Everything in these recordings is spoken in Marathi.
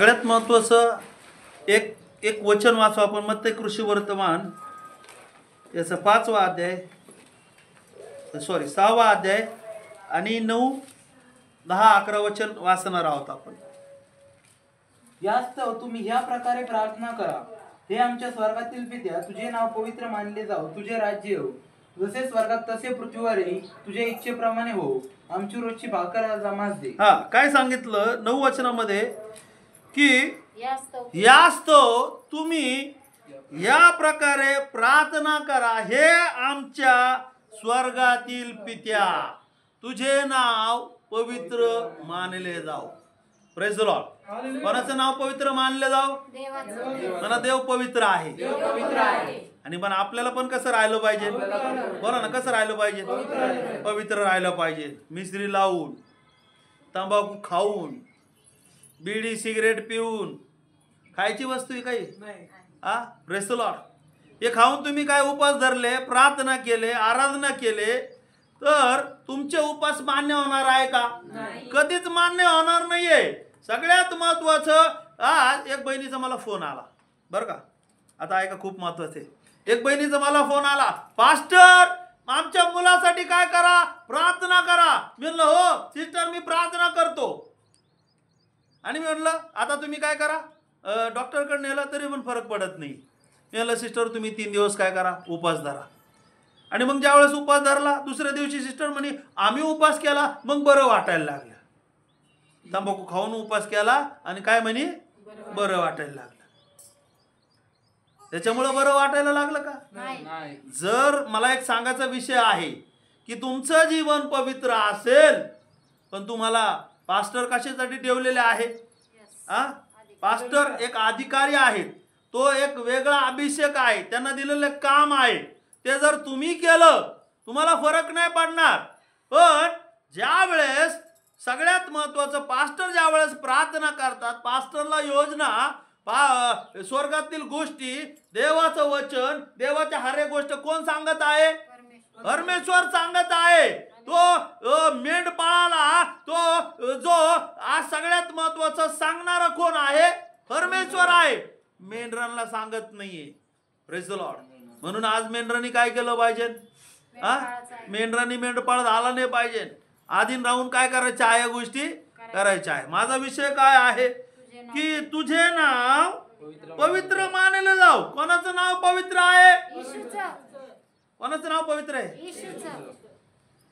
सगळ्यात महत्त्वाचं एक एक वचन वाचू आपण मत्ती कृषी वर्तमान याचा 5वा अध्याय, 6वा अध्याय आणि 9, 10, 11 वचन वाचणार आहोत आपण. यास्तव तुम्ही ह्या प्रकारे प्रार्थना करा, हे आमच्या स्वर्गातील पित्या, तुझे नाव पवित्र मानले जाओ, तुझे राज्य येऊ, जसे स्वर्गात तसे पृथ्वीवरही तुझ्या इच्छेप्रमाणे हो. आमची रोजची भाकर आज आम्हास दे. काय सांगितलं 9 वचनामध्ये की यास्तव तुम्ही या प्रकारे प्रार्थना करा, हे आमच्या स्वर्गातील पित्या, तुझे नाव पवित्र मानले जाओ. Praise the Lord. कोणाचं नाव पवित्र मानले जाओ? म्हणा देव पवित्र आहे. आणि पण आपल्याला पण कसं राहिलं पाहिजे? बोला ना, कसं राहिलं पाहिजे? पवित्र राहिलं पाहिजे. मिसरी लावून, तंबाखू खाऊन, बिडी सिगरेट पिऊन, खायची वस्तू आहे काही? Praise the Lord. हे खाऊन तुम्ही काय उपास धरले, प्रार्थना केले, आराधना केले, तर तुमचे उपास मान्य होणार आहे का? कधीच मान्य होणार नाहीये. सगळ्यात महत्वाचं, आज एक बहिणीचा मला फोन आला बरं का. आता ऐका, खूप महत्वाचं आहे. एक बहिणीचा मला फोन आला, पास्टर आमच्या मुलासाठी काय करा, प्रार्थना करा. मी म्हणलं हो सिस्टर, मी प्रार्थना करतो. आणि मी म्हणलं आता तुम्ही काय करा, डॉक्टरकडे नेलं तरी पण फरक पडत नाही. मी म्हणलं सिस्टर तुम्ही 3 दिवस काय करा, उपास धरा. आणि मग ज्यावेळेस उपास धरला, दुसऱ्या दिवशी सिस्टर म्हणे आम्ही उपास केला, मग बरं वाटायला लागलं. तंबाखू खाऊन उपास केला आणि काय म्हणे बरं वाटायला लागलं. त्याच्यामुळं बरं वाटायला लागलं का? नाही. जर मला एक सांगायचा विषय आहे की तुमचं जीवन पवित्र असेल, पण तुम्हाला पास्टर कशासाठी ठेवलेले आहे? पास्टर एक अधिकारी आहेत, तो एक वेगळा अभिषेक आहे, त्यांना दिलेलं काम आहे. ते जर तुम्ही केलं तुम्हाला फरक नाही पडणार. पण ज्या वेळेस सगळ्यात महत्वाचं, पास्टर ज्या वेळेस प्रार्थना करतात, पास्टरला योजना, स्वर्गातील गोष्टी, देवाचं वचन, देवाच्या हर एक गोष्ट कोण सांगत आहे? परमेश्वर सांगत आहे. तो मेंढपाळाला, तो जो आज सगळ्यात महत्वाचं सांगणारा कोण आहे? परमेश्वर आहे. मेंढरांना सांगत नाहीये. Praise the Lord. म्हणून आज मेंढरांनी काय केलं पाहिजे? मेंढरांनी मेंढपाळ झाला नाही पाहिजे. आधीन राहून काय करायच्या आहे, गोष्टी करायच्या आहे. माझा विषय काय आहे की तुझे नाव पवित्र मानले जाऊ. कोणाचं नाव पवित्र आहे? कोणाचं नाव पवित्र आहे?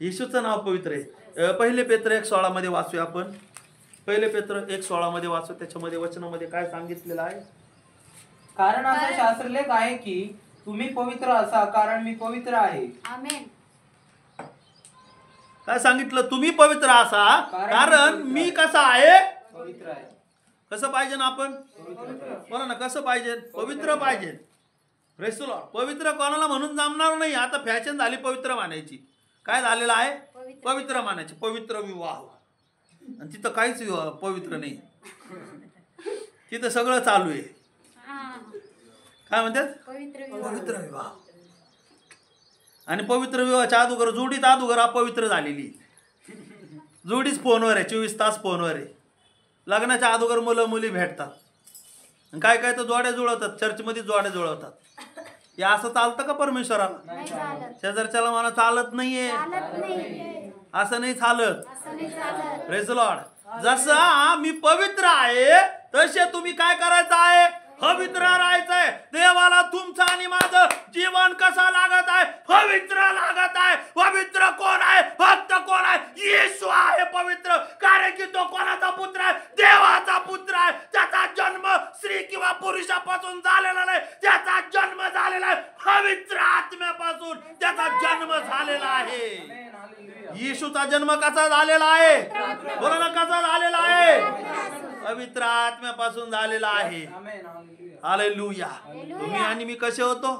येशूचं नाव पवित्र आहे. 1 पेत्र 1:16 मध्ये वाचूया आपण. 1 पेत्र 1:16 मध्ये वाचू. त्याच्यामध्ये वचनामध्ये काय सांगितलेलं आहे? कारण असा शास्त्रलेख आहे की तुम्ही पवित्र असा, कारण मी पवित्र आहे. आमेन. काय सांगितलं? तुम्ही पवित्र असा कारण मी कसा आहे? पवित्र आहे. कसं पाहिजे ना आपण? बोला ना, कसं पाहिजे? पवित्र पाहिजे. Praise the Lord. पवित्र कोणाला म्हणून जमणार नाही. आता फॅशन झाली पवित्र मानायची. काय झालेलं आहे? पवित्र मानायची. पवित्र विवाह. आणि तिथं काहीच पवित्र नाही, तिथं सगळं चालू आहे. काय म्हणतात? पवित्र विवाह. आणि पवित्र विवाहाच्या अगोदर, जोडीत अगोदर अपवित्र झालेली जोडीच फोनवर आहे, 24 तास फोनवर आहे. लग्नाच्या अगोदर मुलं मुली भेटतात, काय काय तर जोड्या जुळवतात, चर्चमध्ये जोड्या जुळवतात. हे असं चालतं का परमेश्वराला? शेजारच्याला मला चालत नाहीये, असं नाही चालत. Praise the Lord. जसं मी पवित्र आहे तसे तुम्ही काय करायचं आहे? पवित्र राहायचंय. देवाला तुमचं आणि माझं जीवन कसं लागत आहे? पवित्र लागत आहे. पवित्र कोण आहे? फक्त कोण आहे? येशू आहे पवित्र. कारण की तो कोणाचा पुत्र आहे? देवाचा पुत्र आहे. त्याचा जन्म स्त्री किंवा पुरुषापासून झालेला नाही, त्याचा जन्म झालेला आहे पवित्र आत्म्यापासून. त्याचा जन्म झालेला आहे. येशूचा जन्म कसा झालेला आहे? बोला ना, कसा झालेला आहे? पवित्र आत्म्यापासून झालेला आहे. हालेलुया. तुम्ही आणि मी कसे होतो?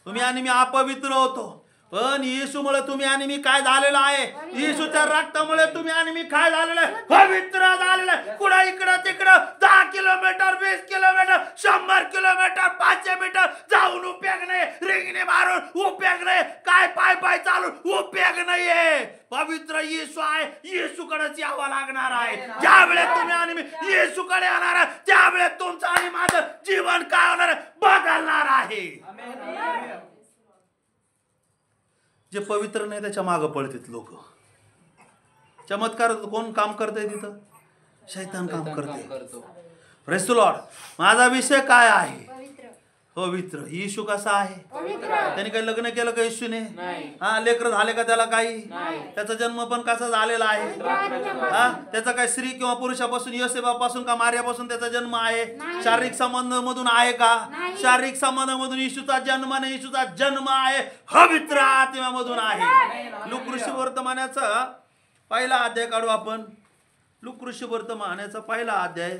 तुम्ही आणि मी अपवित्र होतो, पण येशूमुळे तुम्ही आणि मी काय झालेलं आहे? येशूच्या रक्तामुळे तुम्ही आणि मी काय झालेलं आहे? पवित्र झालेलं आहे. कुठं इकडं तिकडं 10 किलोमीटर, 20 किलोमीटर, 100 किलोमीटर, 500 मीटर जाऊन उपयोग नाही. रिंगणे मारून उपयोग नाही. काय पाय पाय चालून उपयोग नाहीये. पवित्र येशू आहे. येशूकडेच यावं लागणार आहे. ज्या वेळेस तुम्ही आणि मी येशूकडे येणार आहे त्यावेळेस तुमचं आणि माझं जीवन काय होणार आहे? बदलणार आहे. जे पवित्र नाही त्याच्या मागं पळतात लोक. चमत्कार कोण काम करतंय तिथं? शैतान काम करते. Praise the Lord. माझा विषय काय आहे? पवित्र. येशू कसा आहे? त्याने काही लग्न केलं का येशूने? हा, लेकर झाले का त्याला काही? त्याचा जन्म पण कसा झालेला आहे? हा, त्याचा काय स्त्री किंवा पुरुषापासून योसेफापासून का मार्यापासून त्याचा जन्म आहे? शारीरिक संबंधामधून आहे का? शारीरिक संबंधामधून येशूचा जन्म नाही. येशूचा जन्म आहे पवित्र आत्म्यामधून आहे. लूक ऋषी वर्तमानाचा पहिला अध्याय काढू आपण. लूक ऋषी वर्तमानाचा पहिला अध्याय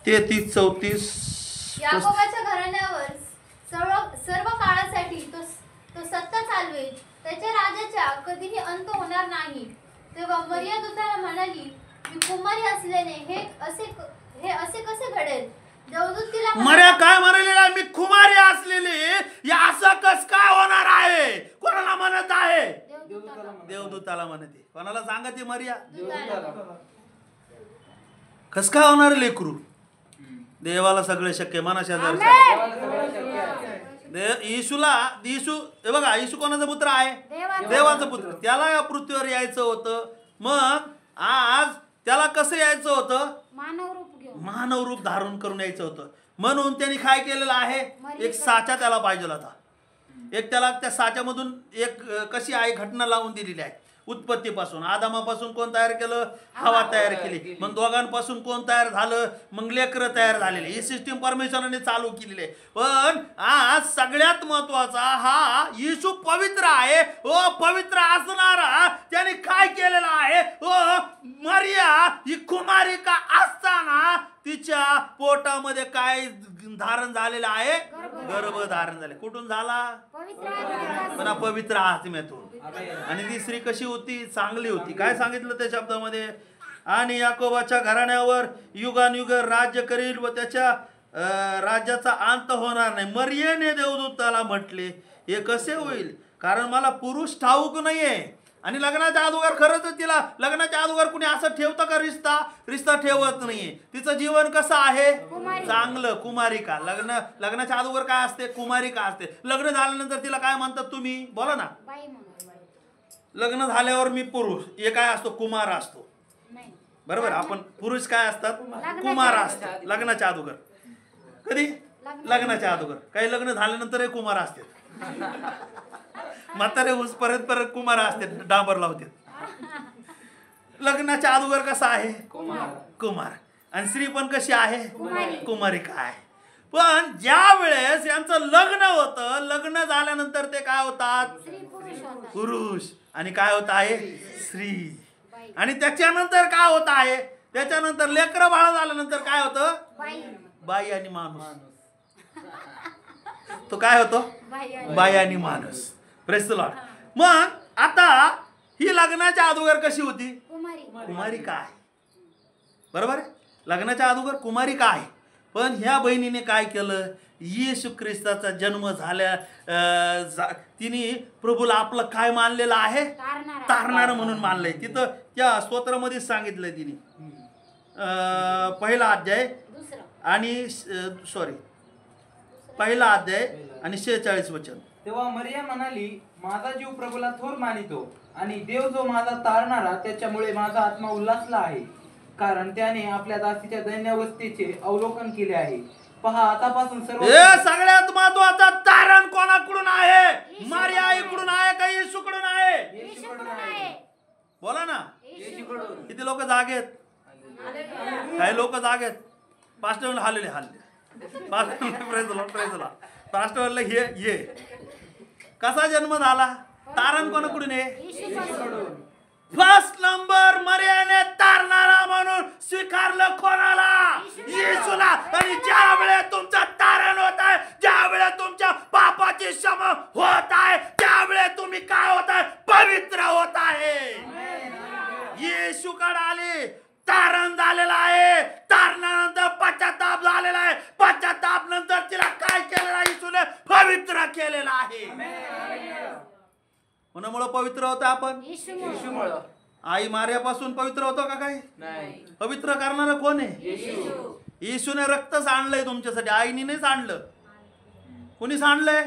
33-34. याकोबाच्या घराण्यावर सर्व काळासाठी तो सत्ता चालवेल. त्याच्या राज्याचा कधीही अंत होणार नाही. तेव्हा मरिया दूताला म्हणाली, मी कुमारी असल्याने हे असे कसे घडेल? देवदूत तिला मर्या काय म्हणालेला? मी कुमारी असलेली या असं कस काय होणार आहे? कोणाला म्हणत आहे? देवदूताला म्हणते. कोणाला सांगते मर्या? कस काय होणार लेकरू? देवाला सगळे शक्य. म्हणा शेजारच्या येशू हे बघा, येशू कोणाचा पुत्र आहे? देवाचा पुत्र. त्याला या पृथ्वीवर यायचं होतं. मग आज त्याला कसं यायचं होतं? मानव रूप धारण करून यायचं होतं. म्हणून त्यांनी काय केलेलं आहे? एक साचा त्याला पाहिजे होता. एक त्याला त्या साच्यामधून एक कशी आहे घटना लावून दिलेली आहे. उत्पत्तीपासून आदामापासून कोण तयार केलं? हवा तयार केली. मग दोघांपासून कोण तयार झालं? मग लेकरं तयार झालेले. ही सिस्टीम परमेश्वराने चालू केलेली आहे. पण आज सगळ्यात महत्वाचा हा येशू पवित्र आहे. ओ पवित्र असणारा त्याने काय केलेलं आहे? ओ मरिया ही कुमारिका असताना तिच्या पोटामध्ये काय धारण झालेलं आहे? गर्भ धारण झाले. कुठून झाला? पवित्र आत्म्यातून. आणि ती स्त्री कशी होती? चांगली होती. काय सांगितलं त्या शब्दामध्ये? आणि याकोबाच्या घराण्यावर युगानुयुग राज्य करील व त्याच्या राज्याचा अंत होणार नाही. मरियेने देवदूताला म्हटले, हे कसे होईल? कारण मला पुरुष ठाऊक नाहीये. आणि लग्नाच्या अगोदर खरंच तिला लग्नाच्या अगोदर कुणी असं ठेवतं का? रिश्ता ठेवत नाहीये. तिचं जीवन कसं आहे? चांगलं. कुमारिका. लग्नाच्या अगोदर काय असते? कुमारिका असते. लग्न झाल्यानंतर तिला काय म्हणतात तुम्ही? बोला ना. लग्न झाल्यावर मी पुरुष. हे काय असतो? कुमार असतो. बरोबर. आपण पुरुष काय असतात? कुमार असतात लग्नाच्या अगोदर. कधी? लग्नाच्या अगोदर. काही लग्न झाल्यानंतर कुमार असते. म्हातारे परत कुमार असते. डांबर लावते. लग्नाच्या अगोदर कसा आहे? कुमार. आणि स्त्री पण कशी आहे? कुमारिका आहे. पण ज्या वेळेस यांचं लग्न होतं, लग्न झाल्यानंतर ते काय होतात? पुरुष. आणि काय होत आहे? स्त्री. आणि त्याच्यानंतर काय होत आहे? त्याच्यानंतर लेकरं बाळ झाल्यानंतर काय होतं? बाई आणि माणूस. तो काय होतो? बाई आणि माणूस. Praise the Lord. मग आता ही लग्नाच्या अगोदर कशी होती? कुमारिका आहे. बरोबर. लग्नाच्या अगोदर कुमारिका आहे. पण ह्या बहिणीने काय केलं? येशू ख्रिस्ताचा जन्म झाल्या तिने प्रभूला आपलं काय मानलेलं आहे? तारणार म्हणून मानलंय. तिथं त्या स्तोत्रामध्ये सांगितलंय तिने. पहिला अध्याय आणि पहिला अध्याय आणि 46 वचन. तेव्हा मरिया म्हणाली, माझा जीव प्रभूला थोर मानितो आणि देव जो माझा तारणारा त्याच्यामुळे माझा आत्मा उल्हासला आहे. कारण त्याने आपल्या दासीच्या दैन्यावस्थेचे अवलोकन केले आहे. पहा, आतापासून सर्व सगळ्यात महत्वाचा तारण कोणाकडून आहे? मरिया आईकडून आहे का येशूकडून आहे? बोला ना. किती लोक जागेत? काही लोक जागेत. पास्टर हल्ले पास्टरला ये कसा जन्म झाला? तारण कोणाकडून आहे? फर्स्ट नंबर मरियाने तारणारा म्हणून स्वीकारलं कोणाला? येशूला. आणि ज्या वेळेस तुमचं तारण होत आहे, ज्या वेळेस तुमच्या पापाची क्षमा होत आहे, त्यावेळेस तुम्ही काय होत आहे? पवित्र होत आहे. येशूकडे आले, तारण झालेलं आहे. तारणानंतर पश्चाताप झालेला आहे. पश्चाताप नंतर तिला काय केलेलं आहे? येशूने पवित्र केलेलं आहे. कोणामुळं पवित्र होतो आपण? येशूमुळं. आई मार्यापासून पवित्र होतो का काही? नाही. पवित्र करणारं कोण आहे? येशू. येशूने रक्त सांडलंय तुमच्यासाठी, आईने नाही सांडलं. कुणी सांडलंय?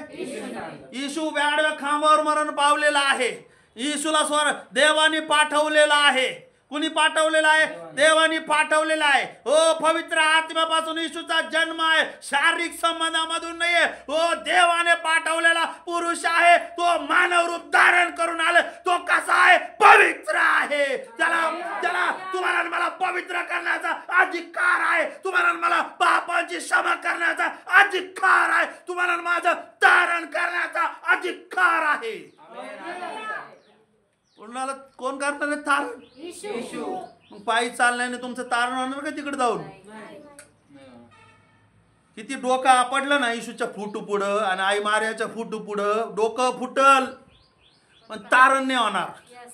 येशू व्याडव्या खांबावर मरण पावलेला आहे. येशूला देवाने पाठवलेला आहे. कुणी पाठवलेला आहे? देवाने पाठवलेला आहे. हो, पवित्र आत्म्यापासून येशूचा जन्म आहे, शारीरिक संबंधामधून नाहीये. हो, देवाने पाठवलेला पुरुष आहे. तो मानव रूप धारण करून आले. तो कसा आहे? पवित्र आहे. त्याला तुम्हाला आणि मला पवित्र करण्याचा अधिकार आहे. तुम्हाला आणि मला पापांची क्षमा करण्याचा अधिकार आहे. तुम्हाला आणि माझं धारण करण्याचा अधिकार आहे. कोणाला कोण करणार आहे तारण? येशू. मग पायी चालण्याने तुमचं तारण होणार का तिकडे जाऊन? किती डोकं आपडलं ना येशूच्या फुटू पुढं आणि आई मार्याच्या फुटू पुढं, डोकं फुटल पण तारण नाही होणार.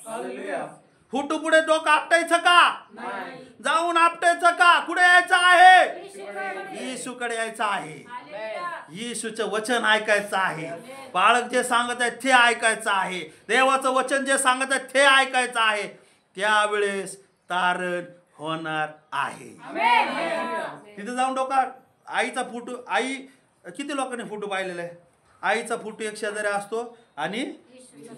हालेलुया. फुटू पुढे डोकं आपटायचं का? नाही. जाऊन आपटायचं का? कुठे यायचं आहे? येशूकडे यायचं आहे. येशूचं वचन ऐकायचं आहे. बाळक जे सांगत आहे ते ऐकायचं आहे. देवाचं वचन जे सांगत आहे ते ऐकायचं आहे. त्यावेळेस तारण होणार आहे. तिथे जाऊन डोका आईचा फोटो, आई किती लोकांनी फोटो पाहिलेला आहे? आईचा फोटो एक शेजारी असतो आणि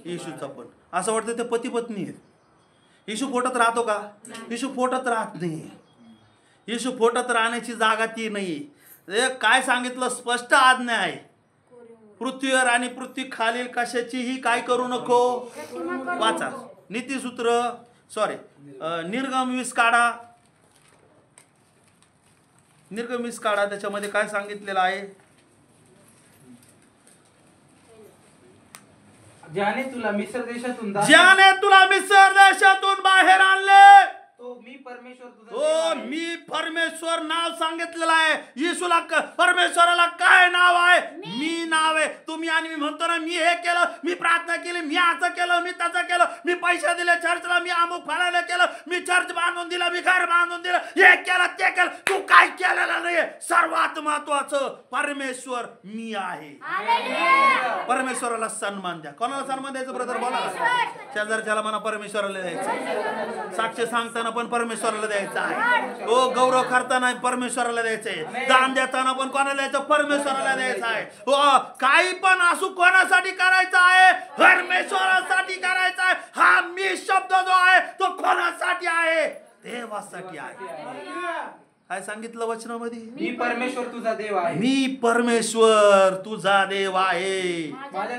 येशूचा पण. असं वाटतं ते पती पत्नी आहेत. येशू फोटोत राहतो का? येशू फोटोत राहत नाही. येशू फोटोत राहण्याची जागा ती नाही. काय सांगितलं? स्पष्ट आज्ञा आहे. पृथ्वीवर आणि पृथ्वी खालील कशाचीही काय करू नको. वाचा नीतिसूत्र, निर्गम 20 काढा. निर्गम 20 काढा. त्याच्यामध्ये काय सांगितलेलं आहे? ज्याने तुला मिस्र देशातून बाहेर आणले, तो मी परमेश्वर तुझा हो, देव आहे. मी परमेश्वर नाव सांगितलेलं आहे. येशूला परमेश्वराला काय नाव आहे? मी नाव आहे. तुम्ही आणि मी म्हणतो ना, मी हे केलं, मी प्रार्थना केली, मी असं केलं, मी तसं केलं, मी पैसे दिले चर्चला, मी अमुक फळायला केलं, मी चर्च बांधून दिला, मी घर बांधून दिलं, हे केलं ते केलं. तू काय केलेलं नाहीये. सर्वात महत्वाचं परमेश्वर मी आहे. परमेश्वराला सन्मान द्या. कोणाला सन्मान द्यायचं ब्रदर? बोला. शेजारच्याला म्हणा परमेश्वराला द्यायचं. साक्ष सांगताना पण परमेश्वराला द्यायचं आहे. हो, गौरव करताना परमेश्वराला द्यायचंय. दान देताना पण कोणाला द्यायचं? परमेश्वराला द्यायचं आहे. हो, काही पण असू कोणासाठी करायचं आहे? परमेश्वरासाठी करायचं आहे. हा मी शब्द जो आहे तो कोणासाठी आहे? देवासाठी आहे. काय सांगितलं वचनामध्ये? मी परमेश्वर तुझा देव आहे. मी परमेश्वर तुझा देव आहे. माझ्या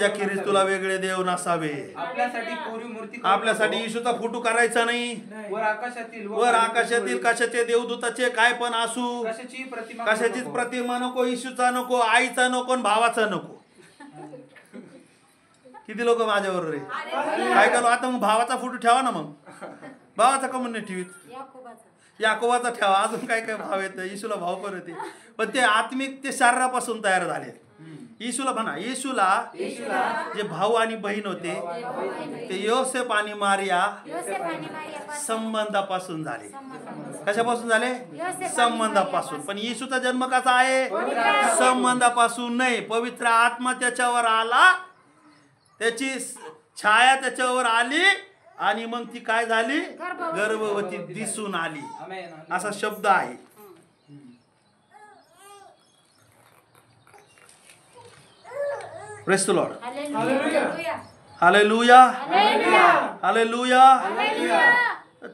खेरीज तुला वेगळे देव नसावे. आपल्यासाठी कोरीव मूर्ती आपल्यासाठी येशूचा फोटो करायचा नाही. वर आकाशातील कशाचे देवदूताचे काय पण असू, कशाचीच प्रतिमा नको. येशूचा नको, आईचा नको, भावाचा नको. किती लोक माझ्याबरोबर आहे? काय करू आता? मग भावाचा फोटो ठेवा ना. मग भावाचा का म्हणून ठेवीत? याकोबाचा ठेवा. अजून काय काय भाव येतं? येशूला भाव पण होते, पण ते आत्मिक, ते शरीरापासून तयार झाले. येशूला म्हणा, येशूला जे भाऊ आणि बहीण होते ते योसेफ आणि मारिया संबंधापासून झाले. कशापासून झाले? संबंधापासून. पण येशूचा जन्म कसा आहे? संबंधापासून नाही. पवित्र आत्मा त्याच्यावर आला, त्याची छाया त्याच्यावर आली आणि मग ती काय झाली? गर्भवती दिसून आली. असा शब्द आहे. Praise the Lord. Hallelujah, hallelujah.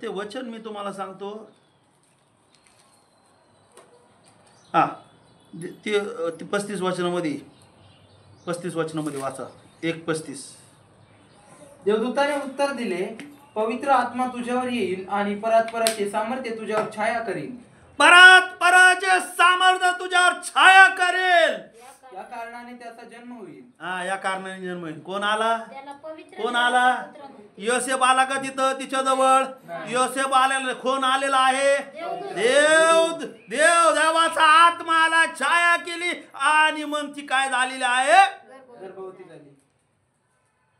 ते वचन मी तुम्हाला सांगतो. हा, ते 35 वचनामध्ये वाचा. 1:35. देवदूताने उत्तर दिले, पवित्र आत्मा तुझ्यावर येईल आणि परात्पराचे सामर्थ्य तुझ्यावर छाया करेल. परात्पराचे सामर्थ्य तुझ्यावर छाया करेल. या कारणाने त्याचा जन्म होईल. हा, या कारणाने जन्म होईल. कोण आला? योसेफ आला का तिथं तिच्या जवळ? योसेफ आलेला. कोण आलेला आहे? देवाचा आत्मा आला, छाया केली आणि मग ती काय झालेली आहे? गर्भवती झाली.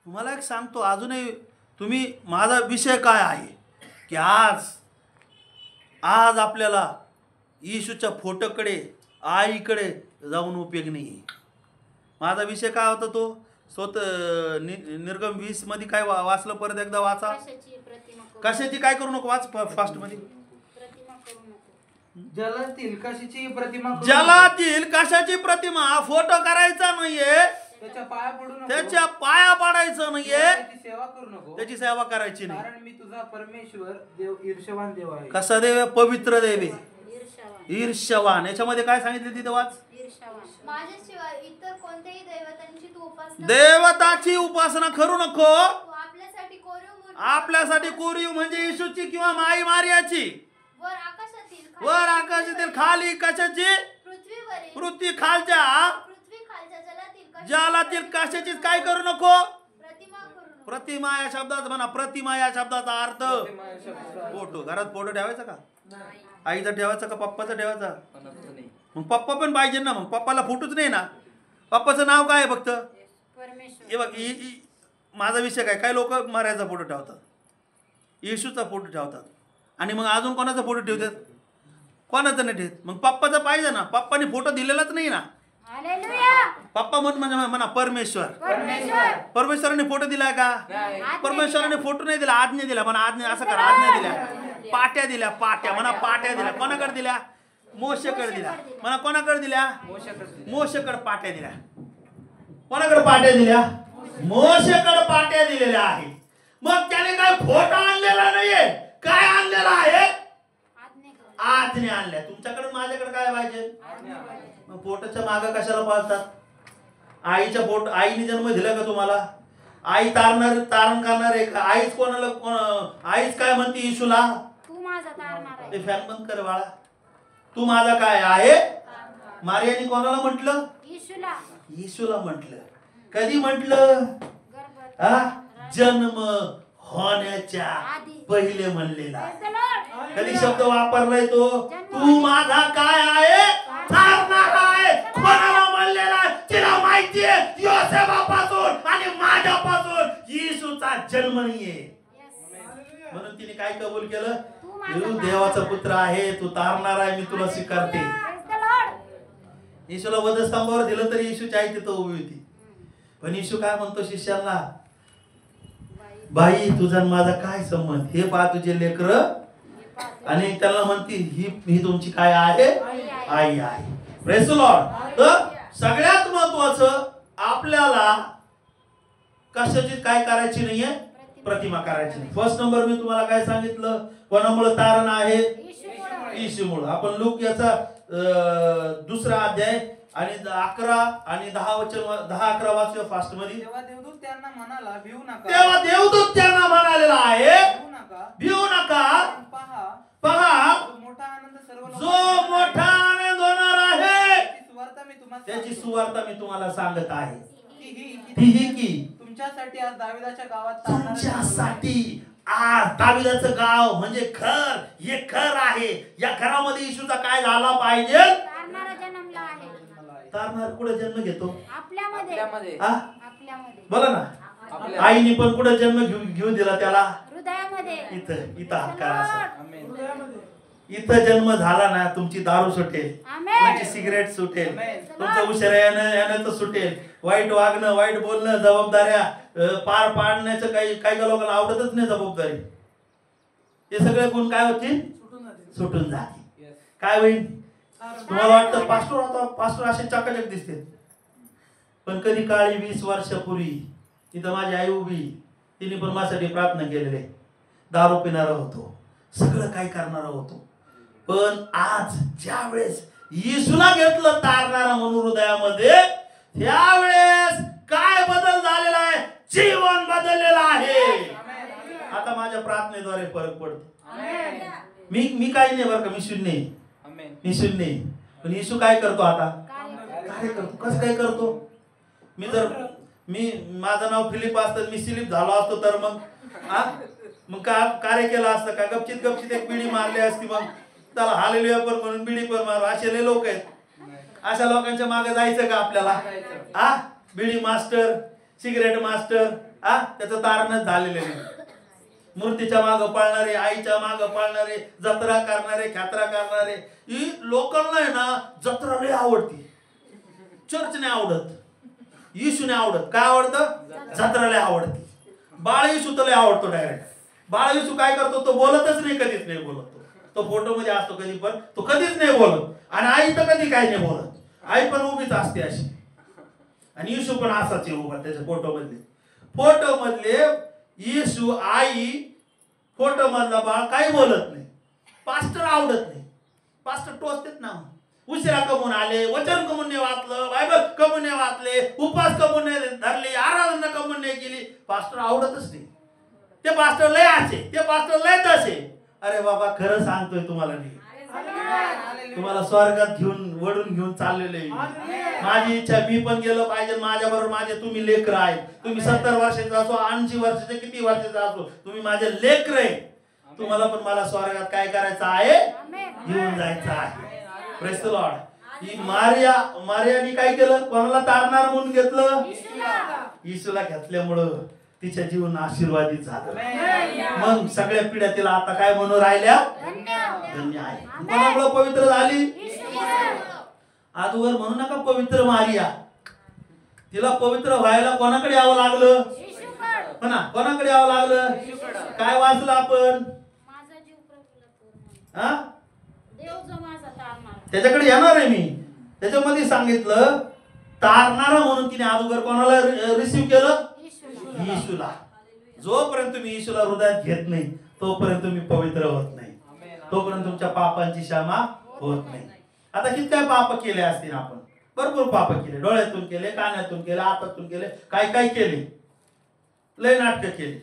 तुम्हाला एक सांगतो अजूनही, तुम्ही, माझा विषय काय आहे की आज आपल्याला येशूच्या फोटोकडे, आईकडे जाऊन उपयोग नाही. माझा विषय काय होता तो? निर्गम 20 मध्ये काय वाचलं, परत एकदा वाचा. कशाची प्रतिमा करू कशाची काय करू नको, वाच फास्ट मध्ये. प्रतिमा करू नको. जलातील कशाची प्रतिमा करू नको. जलातील कशाची प्रतिमा, फोटो करायचा नाहीये, त्याच्या पाया पडू नको. त्याच्या पाया पाडायचं नाहीये, त्याची सेवा करू नको. त्याची सेवा करायची नाही. कारण मी तुझा परमेश्वर देव ईर्ष्यवान देव आहे. कसा देव आहे? पवित्र देव आहे, ईर्ष्यावान ईर्ष्यवान. याच्यामध्ये काय सांगितलं तिथे वाच. ईर्ष्यावान माझ्याशिवाय इतर कोणत्याही दैवतांची तू उपासना देवताची उपासना करू नको. तू आपल्यासाठी कोरीव मूर्ती आपल्यासाठी कोरीव म्हणजे येशूची किंवा माई मारियाची, वर आकाशातील वर आकाशातील खाली कशाची, पृथ्वीवरील पृथ्वी खालच्या, पृथ्वी खालच्या जलातील जलातील कशाचीच काय करू नको. प्रतिमा करू नको. प्रतिमा या शब्दात म्हणा, प्रतिमा या शब्दाचा अर्थ प्रतिमा या शब्दाचा फोटो. घरात फोटो ठेवायचा का, नाही. आईचा ठेवायचा का पप्पाचा ठेवायचा. अर्थ नाही. मग पप्पा पण पाहिजे ना, मग पप्पाला फोटोच नाही ना. पप्पाचं नाव काय आहे फक्त. परमेश्वर हे बघ माझा विषय काय लोक मारायचा फोटो ठेवतात, येशूचा फोटो ठेवतात, आणि मग अजून कोणाचा फोटो ठेवतात, कोणाचा नाही ठेवत. मग पप्पाचा पाहिजे ना, पप्पाने फोटो दिलेलाच नाही ना. हालेलुया. पप्पा म्हणजे म्हणा परमेश्वर, परमेश्वर परमेश्वराने फोटो दिलाय का. नाही. परमेश्वराने फोटो नाही दिला, आज्ञा दिला. म्हणा आज्ञा असं करा, आज्ञा दिल्या, पाट्या दिल्या, पाट्या म्हणा, पाट्या दिल्या. कोणाकडे दिल्या, मोशेकडे दिल्या. म्हणा कोणाकडे दिल्या, मोशाकडे मोशेकडे पाट्या दिल्या. कोणाकडे पाट्या दिल्या, मोशेकडे पाट्या दिलेल्या आहे. मग त्याने काय फोटो आणलेला नाहीये, काय आणलेला आहे, आज्ञा करू. आज्ञा आणल्या. तुमच्याकडे माझ्याकडे काय पाहिजे. मग फोटोच्या मागे कशाला पाळतात. आईच्या फोटो, आईने जन्म दिला का तुम्हाला. आई तारण करणार आहे का. आईच आईच काय म्हणते येशूला, तू माझा तारणार आहे. ते फॅन बंद कर बाळा, तू माझा काय आहे. मारियाने कोणाला म्हटलं, येशूला येशूला म्हटलं. कधी म्हटलं, गर्भात हा, जन्म होण्याच्या आधी. पहिले म्हणलेला. Praise the Lord. कधी शब्द वापरलाय तो, तू माझा काय आहे, तारणारा आहे. कोणाला म्हणलेला आहे, तिला माहिती आहे योसेफापासून आणि माझ्यापासून येशूचा जन्म नाहीये. Yes. म्हणून तिने काय कबूल केलं, तू माझा तू देवाचा पुत्र आहे, तू तारणार आहे, मी तुला स्वीकारते. Praise the Lord. येशूला वधस्तंभावर दिलं तरी येशूची आई तिथं उभी होती. पण येशू काय म्हणतो शिष्यांना, बाई तुझा माझा काय संबंध, हे पहा तुझे लेकर. आणि त्याला म्हणती ही तुमची काय आहे, आई आहे. Praise the Lord. तर सगळ्यात महत्वाचं आपल्याला कशाची काय करायची नाहीये, प्रतिमा करायची नाही. फर्स्ट नंबर मी तुम्हाला काय सांगितलं, कोणामुळे तारण आहे, येशूमुळे. येशूमुळे. आपण लूक याचा 2रा अध्याय आणि 11 आणि 10-11 वाचूया फास्ट मध्ये. तेव्हा देवदूत त्यांना म्हणाला, भिवू नका. तेव्हा देवदूत त्यांना म्हणालेला आहे, भिवू नका. भिवू नका. पहा पहा, जो मोठा आनंद सर्व जो मोठा आनंद होणार आहे, त्याची सुवार्ता मी तुम्हाला त्याची सुवार्ता मी तुम्हाला सांगत आहे. ही ही की तुमच्यासाठी आज दाविदाच्या गावात तारणारा तुमच्यासाठी आज दाविदाचं गाव म्हणजे घर, हे घर आहे. या घरामध्ये येशूचा काय झाला पाहिजे, तारणारा जन्मला आहे. तारणार कुठे जन्म घेतो, आपल्यामध्ये आपल्यामध्ये हा आपल्यामध्ये बोला ना. आपल्या- आईने पण कुठे जन्म घेऊन दिला त्याला, हृदयामध्ये. इथं हात करा असं. आमेन. इथं जन्म झाला ना, तुमची दारू सुटेल, आमेन. तुमची सिगरेट सुटेल, आमेन. तुमचं उशिरा यानं तर सुटेल. वाईट वागणं, वाईट बोलणं, जबाबदाऱ्या पार पाडण्याचं काही लोकांना आवडतच नाही जबाबदारी. हे सगळे गुण काय होतील, सुटून जातील. Yes. काय होईल, तुम्हाला वाटतं पास्टर असे चकाचक दिसते, पण कधी काळी 20 वर्षापूर्वी इथं माझी आई उभी, तिने पण माझ्यासाठी प्रार्थना केलेली. दारू पिणारा होतो, सगळं काय करणारा होतो, पण आज ज्या वेळेस येशूला घेतलं तारणारा म्हणून हृदयामध्ये, त्यावेळेस काय बदल झालेला आहे, जीवन बदललेलं आहे. आता माझ्या प्रार्थनेद्वारे फरक पडतो. आमेन. मी काही नाही बरं का, मी शून्य आहे. आमेन. मी शून्य आहे. पण येशू काय करतो आता, कार्य. काय करतो, कसं काय करतो. मी माझं नाव फिलिप असतं, मी सिलिप झालो असतो तर मग कार्य केलं असतं का, गपचित एक बिडी मारली असती, मग त्याला हालेलुया पण म्हणून बिडी पण मारू. असे लय लोक आहेत, अशा लोकांच्या मागे जायचं का आपल्याला. बिडी मास्टर, सिगरेट मास्टर, त्याचं तारणच झालेलं नाही. मूर्तीच्या मागं पळणारे, आईच्या मागं पळणारे, जत्रा करणारे, ख्यात्रा करणारे, ही लोकांना आहे ना जत्रा लय आवडती, चर्च नाही आवडत. येशू नाही आवडत. काय आवडतं? जत्रा आवडते. बाळ येशू तर लय आवडतो. डायरेक्ट बाळ येशू काय करतो? तो बोलतच नाही, कधीच नाही बोलत. तो फोटो मध्ये असतो कधी पण, तो कधीच नाही बोलत. आणि आई तर कधी काय नाही बोलत. आई पण उभीच असते अशी, आणि येशू पण असाच आहे उभा त्याच्या फोटो मधले येशू, आई, फोटो मधला बाळ काही बोलत नाही. पास्टर आवडत नाही. पास्टर टोचतेत ना, उशिरा कमून आले, वचन कमून नाही वाचलं, बायबल कमून नाही वाचले, उपवास कमून नाही धरले, आराधना कमून नाही केली. पास्टर आवडतच नाही. ते पास्टर लय असे, ते पास्टर लय तसे. अरे बाबा खरं सांगतोय तुम्हाला, मी तुम्हाला स्वर्गात वडून घेऊन चाललेले. माझी इच्छा, मी पण गेलो पाहिजे माझ्या बरोबर. माझे तुम्ही लेकर आहे. तुम्ही 70 वर्षाचे असो, 80 वर्षाचे, किती वर्षाचे असो, तुम्ही माझे लेकर आहे. तुम्हाला पण मला स्वर्गात काय करायचं आहे? घेऊन जायचं आहे. Praise the lord. ही मारियाने काय केलं? कोणाला तारणार म्हणून घेतलं? येशूला घेतल्यामुळं तिच्या जीवन आशीर्वादित झालं. मग सगळ्या पिढ्या तिला आता काय म्हणून राहिल्या? धन्य आहे. कोणामुळे पवित्र झाली? आजवर म्हणू नका पवित्र मारिया. तिला पवित्र व्हायला कोणाकडे यावं लागलं? हो ना, कोणाकडे यावं लागलं? काय वाचलं आपण? हा, त्याच्याकडे येणार आहे मी. त्याच्यामध्ये सांगितलं तारणारा म्हणून तिने अगोदर कोणाला रिसीव्ह केलं? येशूला. जोपर्यंत तुम्ही येशूला हृदयात घेत नाही तोपर्यंत तुम्ही पवित्र होत नाही, तोपर्यंत तुमच्या पापांची क्षमा होत नाही. आता किती काय पाप केले असतील आपण? भरपूर पाप केले. डोळ्यातून केले, कानातून केले, हातातून केले, काय केले, लय नाटक केले.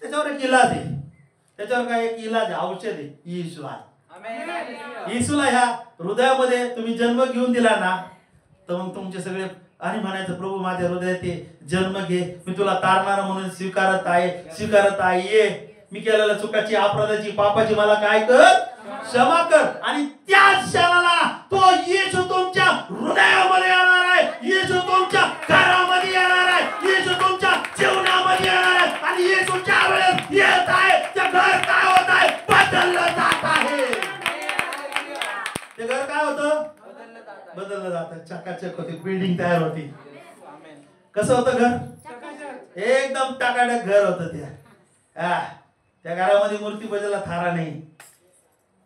त्याच्यावर एक इलाज आहे. त्याच्यावर काय एक इलाज आहे, औषध आहे. येशू आहे. येशूला ह्या हृदयामध्ये तुम्ही जन्म घेऊन दिला ना, तर मग तुमचे सगळे आणि म्हणायचं प्रभू माझ्या हृदयात जन्म घे, मी तुला तारणारा म्हणून स्वीकारत आहे. ये, मी केलेल्या चुकाची, अपराधाची, पापाची मला काय कर? क्षमा कर. आणि त्या क्षणाला तो येशू तुमच्या हृदयामध्ये येणार आहे. येशू तुमच्या घरामध्ये येणार आहे. येशू तुमच्या जीवनामध्ये येणार आहे. आणि येशू ज्या वेळेस येत आहे, ते घर काय होत आहे? बदललं जात आहे. ते घर काय होतं? बदललं जातं. चकाचक होते, बिल्डिंग तयार होती. कसं होतं घर? एकदम टाकाटक घर होतं. त्या घरामध्ये मूर्ती पूजेला थारा नाही,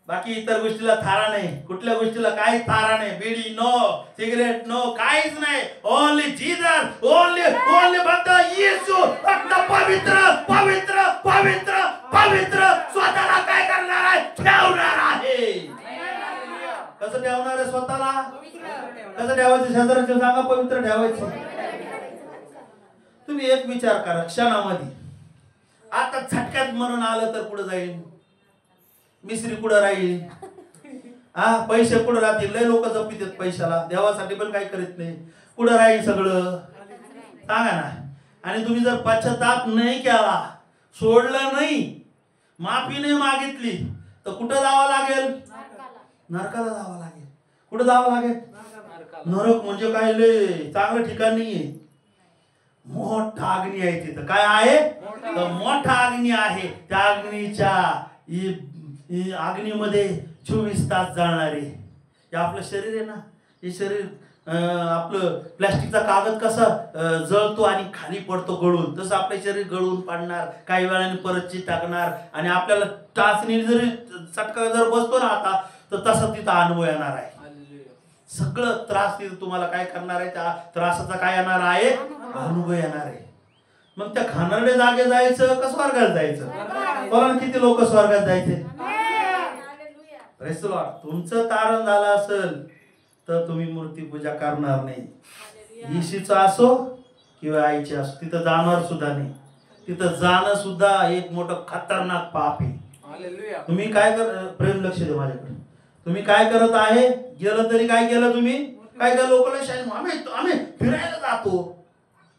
बाकी इतर गोष्टीला थारा नाही, कुठल्या गोष्टीला काही थारा नाही. बिडी नो, सिगरेट नो, काहीच नाही. ओनली जीसस, ओनली फक्त येशू. फक्त पवित्र पवित्र पवित्र पवित्र स्वतःला काय करणार आहे? ठेवणार आहे. कसं ठेवणार आहे स्वतःला? कसं ठेवायचं? शेजाऱ्याचं सांगा पवित्र ठेवायचं. तुम्ही एक विचार करा क्षणामध्ये, आता झटक्यात मरण आलं तर कुठं जाईल? मिसरी कुठं राहील? पैसे कुठं राहतील? लय लोक जपीत आहेत पैशाला, देवासाठी पण काही करीत नाही. कुठं राहील सगळं? सांगा ना. आणि तुम्ही जर पश्चाताप नाही केला, सोडलं नाही, माफी नाही मागितली, तर कुठं जावं लागेल? नरकाला जावं लागेल. कुठं जावं लागेल? नरक म्हणजे काय लय चांगलं ठिकाण नाहीये. मोठा अग्नी आहे तिथं. काय आहे? तर मोठा अग्नी आहे. त्या अग्नीच्या अग्नीमध्ये 24 तास जाणारे. हे आपलं शरीर आहे ना, हे शरीर आपलं प्लास्टिकचा कागद कसा जळतो आणि खाली पडतो गळून, तसं आपलं शरीर गळून पडणार, काही वेळाने परत टाकणार. आणि आपल्याला टाचणी जरी चटका जर बसतो ना आता, तर तसा तिथं अनुभव येणार आहे. सगळं त्रास तिथं तुम्हाला काय करणार आहे? त्या त्रासाचा काय येणार आहे? अनुभव येणार आहे. मग त्या घाणेरड्या जागे जायचं का स्वर्गात जायचं? बोला, किती लोक स्वर्गात जायचे? Praise the Lord. तुमचं तारण झालं असेल तर तुम्ही मूर्ती पूजा करणार नाही. येशूचं असो किंवा आईची असो, तिथं जाणार सुद्धा नाही. तिथं जाणं सुद्धा एक मोठं खतरनाक पाप आहे. तुम्ही काय प्रेम लक्ष दे माझ्याकडे. तुम्ही काय करत आहे? गेलं तरी काय केलं तुम्ही? काय केलं? लोकांना शाळेत आम्ही फिरायला जातो.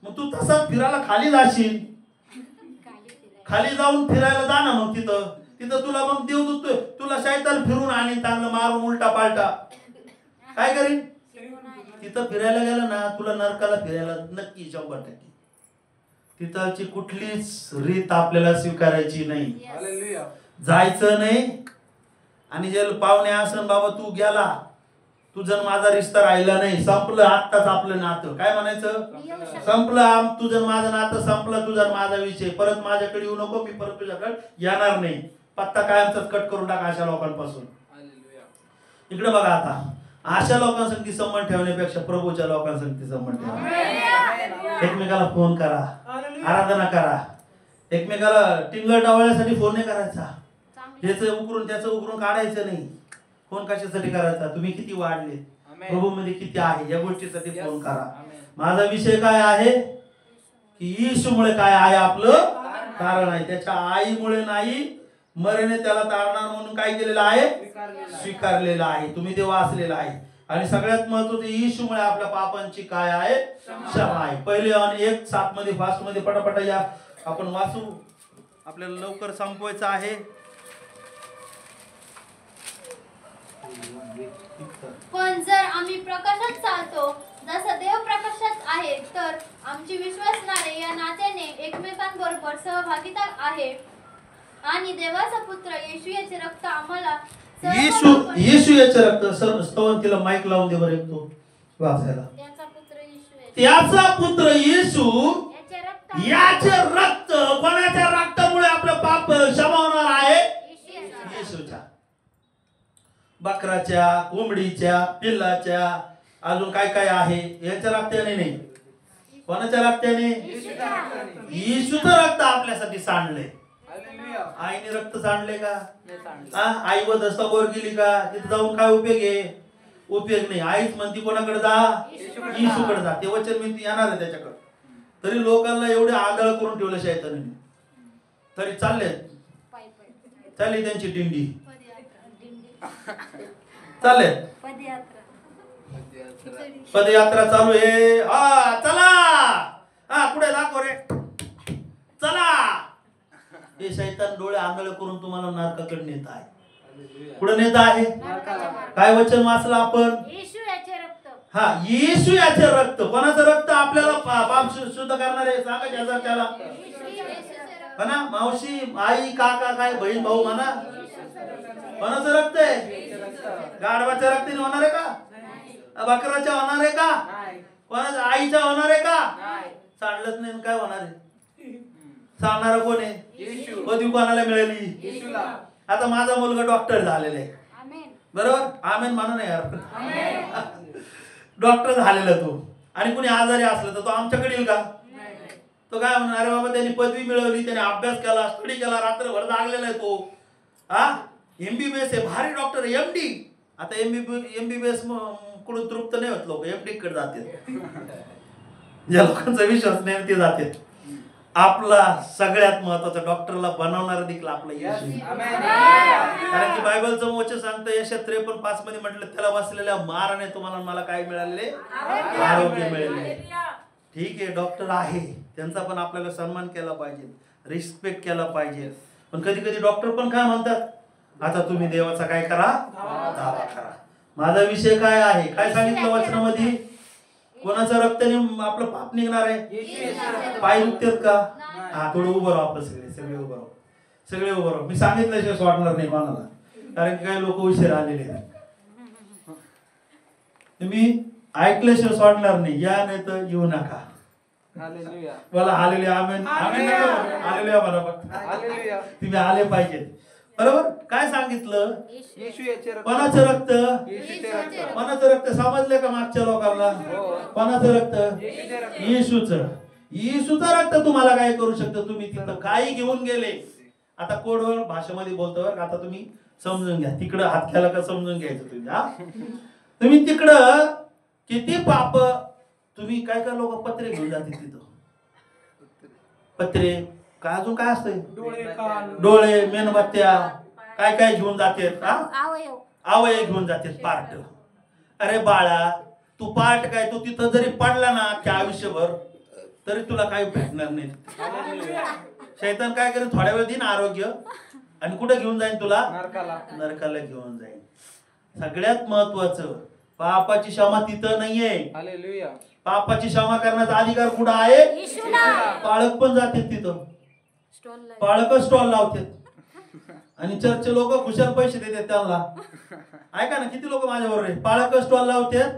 मग तू तसाच फिरायला खाली जाशील. खाली जाऊन फिरायला जा ना. मग तिथं तुला मग देव तुला शैतान फिरून आणि चांगलं मारून उलटा पालटा काय करीन? तिथं फिरायला गेलं ना, तुला नरकाला फिरायला नक्की 100%. तिथलची कुठलीच रीत आपल्याला स्वीकारायची नाही. जायचं नाही. आणि जे पाहुणे असन बाबा तू गेला तुझं माझा रिश्ता राहिला नाही, संपलं आत्ताच आपलं नातं. काय म्हणायचं? संपलं तुझं माझं नातं संपलं, तुझा माझा विषय. परत माझ्याकडे येऊ नको, मी परत तुझ्याकडे येणार नाही. पत्ता कायमचाच कट करून टाका अशा लोकांपासून. इकडे बघा, आता अशा लोकांसाठी संबंध ठेवण्यापेक्षा प्रभूच्या लोकांसाठी संबंध ठेवा. एकमेकाला फोन करा, आराधना करा. एकमेकाला टिंगल डावळ्यासाठी फोन नाही करायचा. ह्याचं उकरून त्याचं उकरून काढायचं नाही. फोन कशासाठी करायचा? तुम्ही किती वाढले, प्रभू मध्ये किती आहे, या गोष्टीसाठी फोन करा. माझा विषय काय आहे की येशूमुळे काय आहे आपलं तारण आहे. त्याच्या आईमुळे नाही, मरेने त्याला तारणार म्हणून काय केलेलं आहे? स्वीकारलेलं आहे. तुम्ही ते वाचलेलं आहे. आणि सगळ्यात महत्त्वाचं, येशूमुळे आपल्या पापांची काय आहे? क्षमा आहे. पहिले 1:7 मध्ये फास्ट मध्ये पटापटा या आपण वाचू, आपल्याला लवकर संपवायचं आहे. पण जर आम्ही प्रकाशात चालतो जसा देव प्रकाशात आहे, तर आमची विश्वासणारे या नात्याने एकमेकांबरोबर सहभागिता आहे. आणि देवाचा पुत्र येशू याचे रक्त आम्हाला येशू याचे रक्त. स्तवंतीला माईक लावून दे बरं, तो वाचायला. त्याचा पुत्र येशू याचे रक्त, कोणाच्या रक्तामुळे आपलं पाप क्षमा होणार आहे? येशूच्या. बकराच्या, कोंबडीच्या, पिल्लाच्या, अजून काय काय आहे याच्या रक्ताने नाही. कोणाच्या रक्ताने? येशूचं रक्त आपल्यासाठी सांडले. आईने रक्त सांडले का? आई व दस्तावर गेली का? तिथे जाऊन काय उपयोग आहे? उपयोग नाही. आईच म्हणती कोणाकडे जा? येशूकडे जा. ते वचन मी येणार आहे त्याच्याकडे. तरी लोकांना एवढे आंधळ करून ठेवलं शैतानाने, तरी चालले त्यांची दिंडी चालले, पदयात्रा चालू आहे. चला पुढे दाखव रे, चला. हे शैतान डोळे आंधळे करून तुम्हाला नरकाकडे नेत आहे. पुढे नेत आहे. काय वचन वाचलं आपण? हा, येशू याचे रक्त. कोणाचं रक्त आपल्याला पाप शुद्ध करणार आहे? सांगा ज्याचा त्याला म्हणा. मावशी, आई, काका, काय बहीण भाऊ म्हणा. कोणाचं रक्त आहे? गाढवाच्या रक्ताने होणार आहे का? बकराच्या होणार आहे का? कोणाच्या आईच्या होणार आहे का? सांडलंच नाही, काय होणार आहे? सांगणार कोण आहे? कधी कोणाला मिळाली? आता माझा मुलगा डॉक्टर झालेला आहे, बरोबर? आमेन म्हणा नाही यार. डॉक्टर झालेला तो, आणि कुणी आजारी असलं तर तो आमच्याकडे येईल का? तो काय म्हणणार? अरे बाबा, त्यांनी पदवी मिळवली, त्याने अभ्यास केला, स्टडी केला, रात्रभर जागलेला आहे तो. MBBS आहे, भारी डॉक्टर, MD. आता MBBS कडून तृप्त नाही होत लोक, MD कडे जाते. ज्या लोकांचा विश्वास नाही ते जाते. आपला सगळ्यात महत्वाचा डॉक्टरला बनवणारा देखील आपला येशू. कारण की बायबलचं वचन सांगतं, यशा 53:5 मध्ये म्हटलं, त्याला बसलेल्या माराने तुम्हाला मला काय मिळाले? आरोग्य मिळाले. ठीक आहे, डॉक्टर आहे, त्यांचा पण आपल्याला सन्मान केला पाहिजे, रिस्पेक्ट केला पाहिजे. पण कधी कधी डॉक्टर पण काय म्हणतात, आता तुम्ही देवाचा काय करा? दावा करा. माझा विषय काय आहे? काय सांगितलं वचनामध्ये? कोणाचं रक्ताने आपलं पाप निघणार आहे? पाय दुखतात का? हा, थोडं उभं राहा. आपलं सगळे उभं राहा, सगळे उभं राहा. मी सांगितल्याशिवाय सोडणार नाही कोणाला, कारण की काही लोक उशीर आलेले आहेत. तुम्ही ऐकल्याशिवाय सोडणार नाही. या नाही तर येऊ नका. मला हालेलुया, आमेन, आमेन, हालेलुया बरोबर. तुम्ही आले पाहिजे, बरोबर? काय सांगितलं? कोणाचं रक्त? कोणाचं रक्त? समजले का मागच्या लोकांना? कोणाचं रक्त? येशूचं. येशूचं रक्त तुम्हाला काय करू शकतं? तुम्ही तिथं काही घेऊन गेले. आता कोडवर भाषेमध्ये बोलतो, आता तुम्ही समजून घ्या. तिकडं हात घ्यायला का समजून घ्यायचं तुम्ही. हा, तुम्ही तिकडं किती पाप. तुम्ही काय काय लोक पत्रे घेऊन जाते तिथं. पत्रे काय, अजून काय असतंय? डोळे, मेणबत्त्या, काय काय घेऊन जाते. अवयव घेऊन जाते, पार्ट. अरे बाळा, तू पार्ट काय, तू तिथं जरी पडला ना त्या आयुष्यभर, तरी तुला काही भेटणार नाही. शैतान काय करेल? थोड्या वेळ देईन आरोग्य, आणि कुठे घेऊन जाईन तुला? नरकाला घेऊन जाईन. सगळ्यात महत्वाचं, पापाची क्षमा तिथं नाहीये. पापाची क्षमा करण्याचा अधिकार कुठं आहे? पाळक पण जाते तिथं. पाळक स्टॉल लावतात. आणि चर्चचे लोक खुशाल पैसे देतात त्यांना. ऐका ना, किती लोक माझ्याबरोबर आहे, पाळक स्टॉल लावतात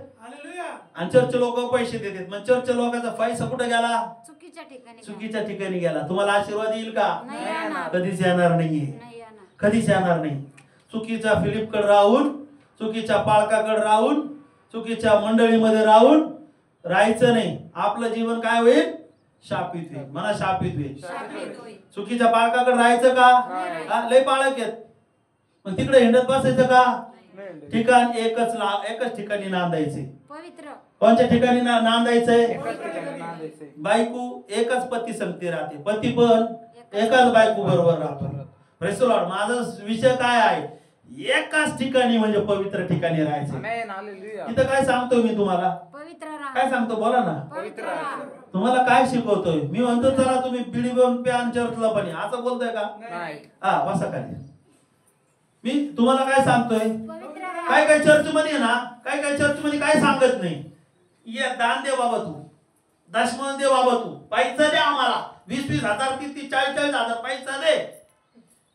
आणि चर्चचे लोक पैसे देतात. मग चर्चच्या लोकांचा पैसा कुठे गेला? चुकीच्या ठिकाणी चुकीच्या ठिकाणी गेला. तुम्हाला आशीर्वाद येईल का? नाही येणार. कधीच येणार नाहीये, नाही येणार. कधीच येणार नाही. चुकीच्या फिलिपकडे राहून, चुकीच्या पाळकाकडे राहून, चुकीच्या मंडळीमध्ये राहून राहायचं नाही. आपलं जीवन काय होईल? शापित होईल. मला शापित होईल. शापित होईल. चुकीच्या पाळकाकडे राहायचं का? हा, लय पाळक आहेत, मग तिकडे हिंडत बसायचं का? ठिकाण एकच ठिकाणी नांदायचे. पवित्र. कोणत्या ठिकाणी नांदायचंय? एकाच ठिकाणी नांदायचंय. बायको एकच पती संगती राहते, पती पण एकाच बायको बरोबर राहतो. Praise the Lord. माझा विषय काय आहे? एकाच ठिकाणी म्हणजे पवित्र ठिकाणी राहायचं. आमेन. हालेलुया. इथं काय सांगतोय मी तुम्हाला? पवित्र राहा. काय सांगतो बोला ना. पवित्र राहा. तुम्हाला काय शिकवतोय मी? म्हणतो चला तुम्ही बिडी बनून प्या आणि चर्चला पण या. असं बोलतोय का? नाही. हा, बसा खाली. मी तुम्हाला काय सांगतोय? पवित्र राहा. काय काय चर्च मध्ये ना, काय काय चर्च मध्ये काय सांगत नाही. ये दान दे बाबा, तू दशमन दे बाबा, तू पैसा दे आम्हाला, 20-20 हजार, 30-30, 40-40 हजार पैसा दे.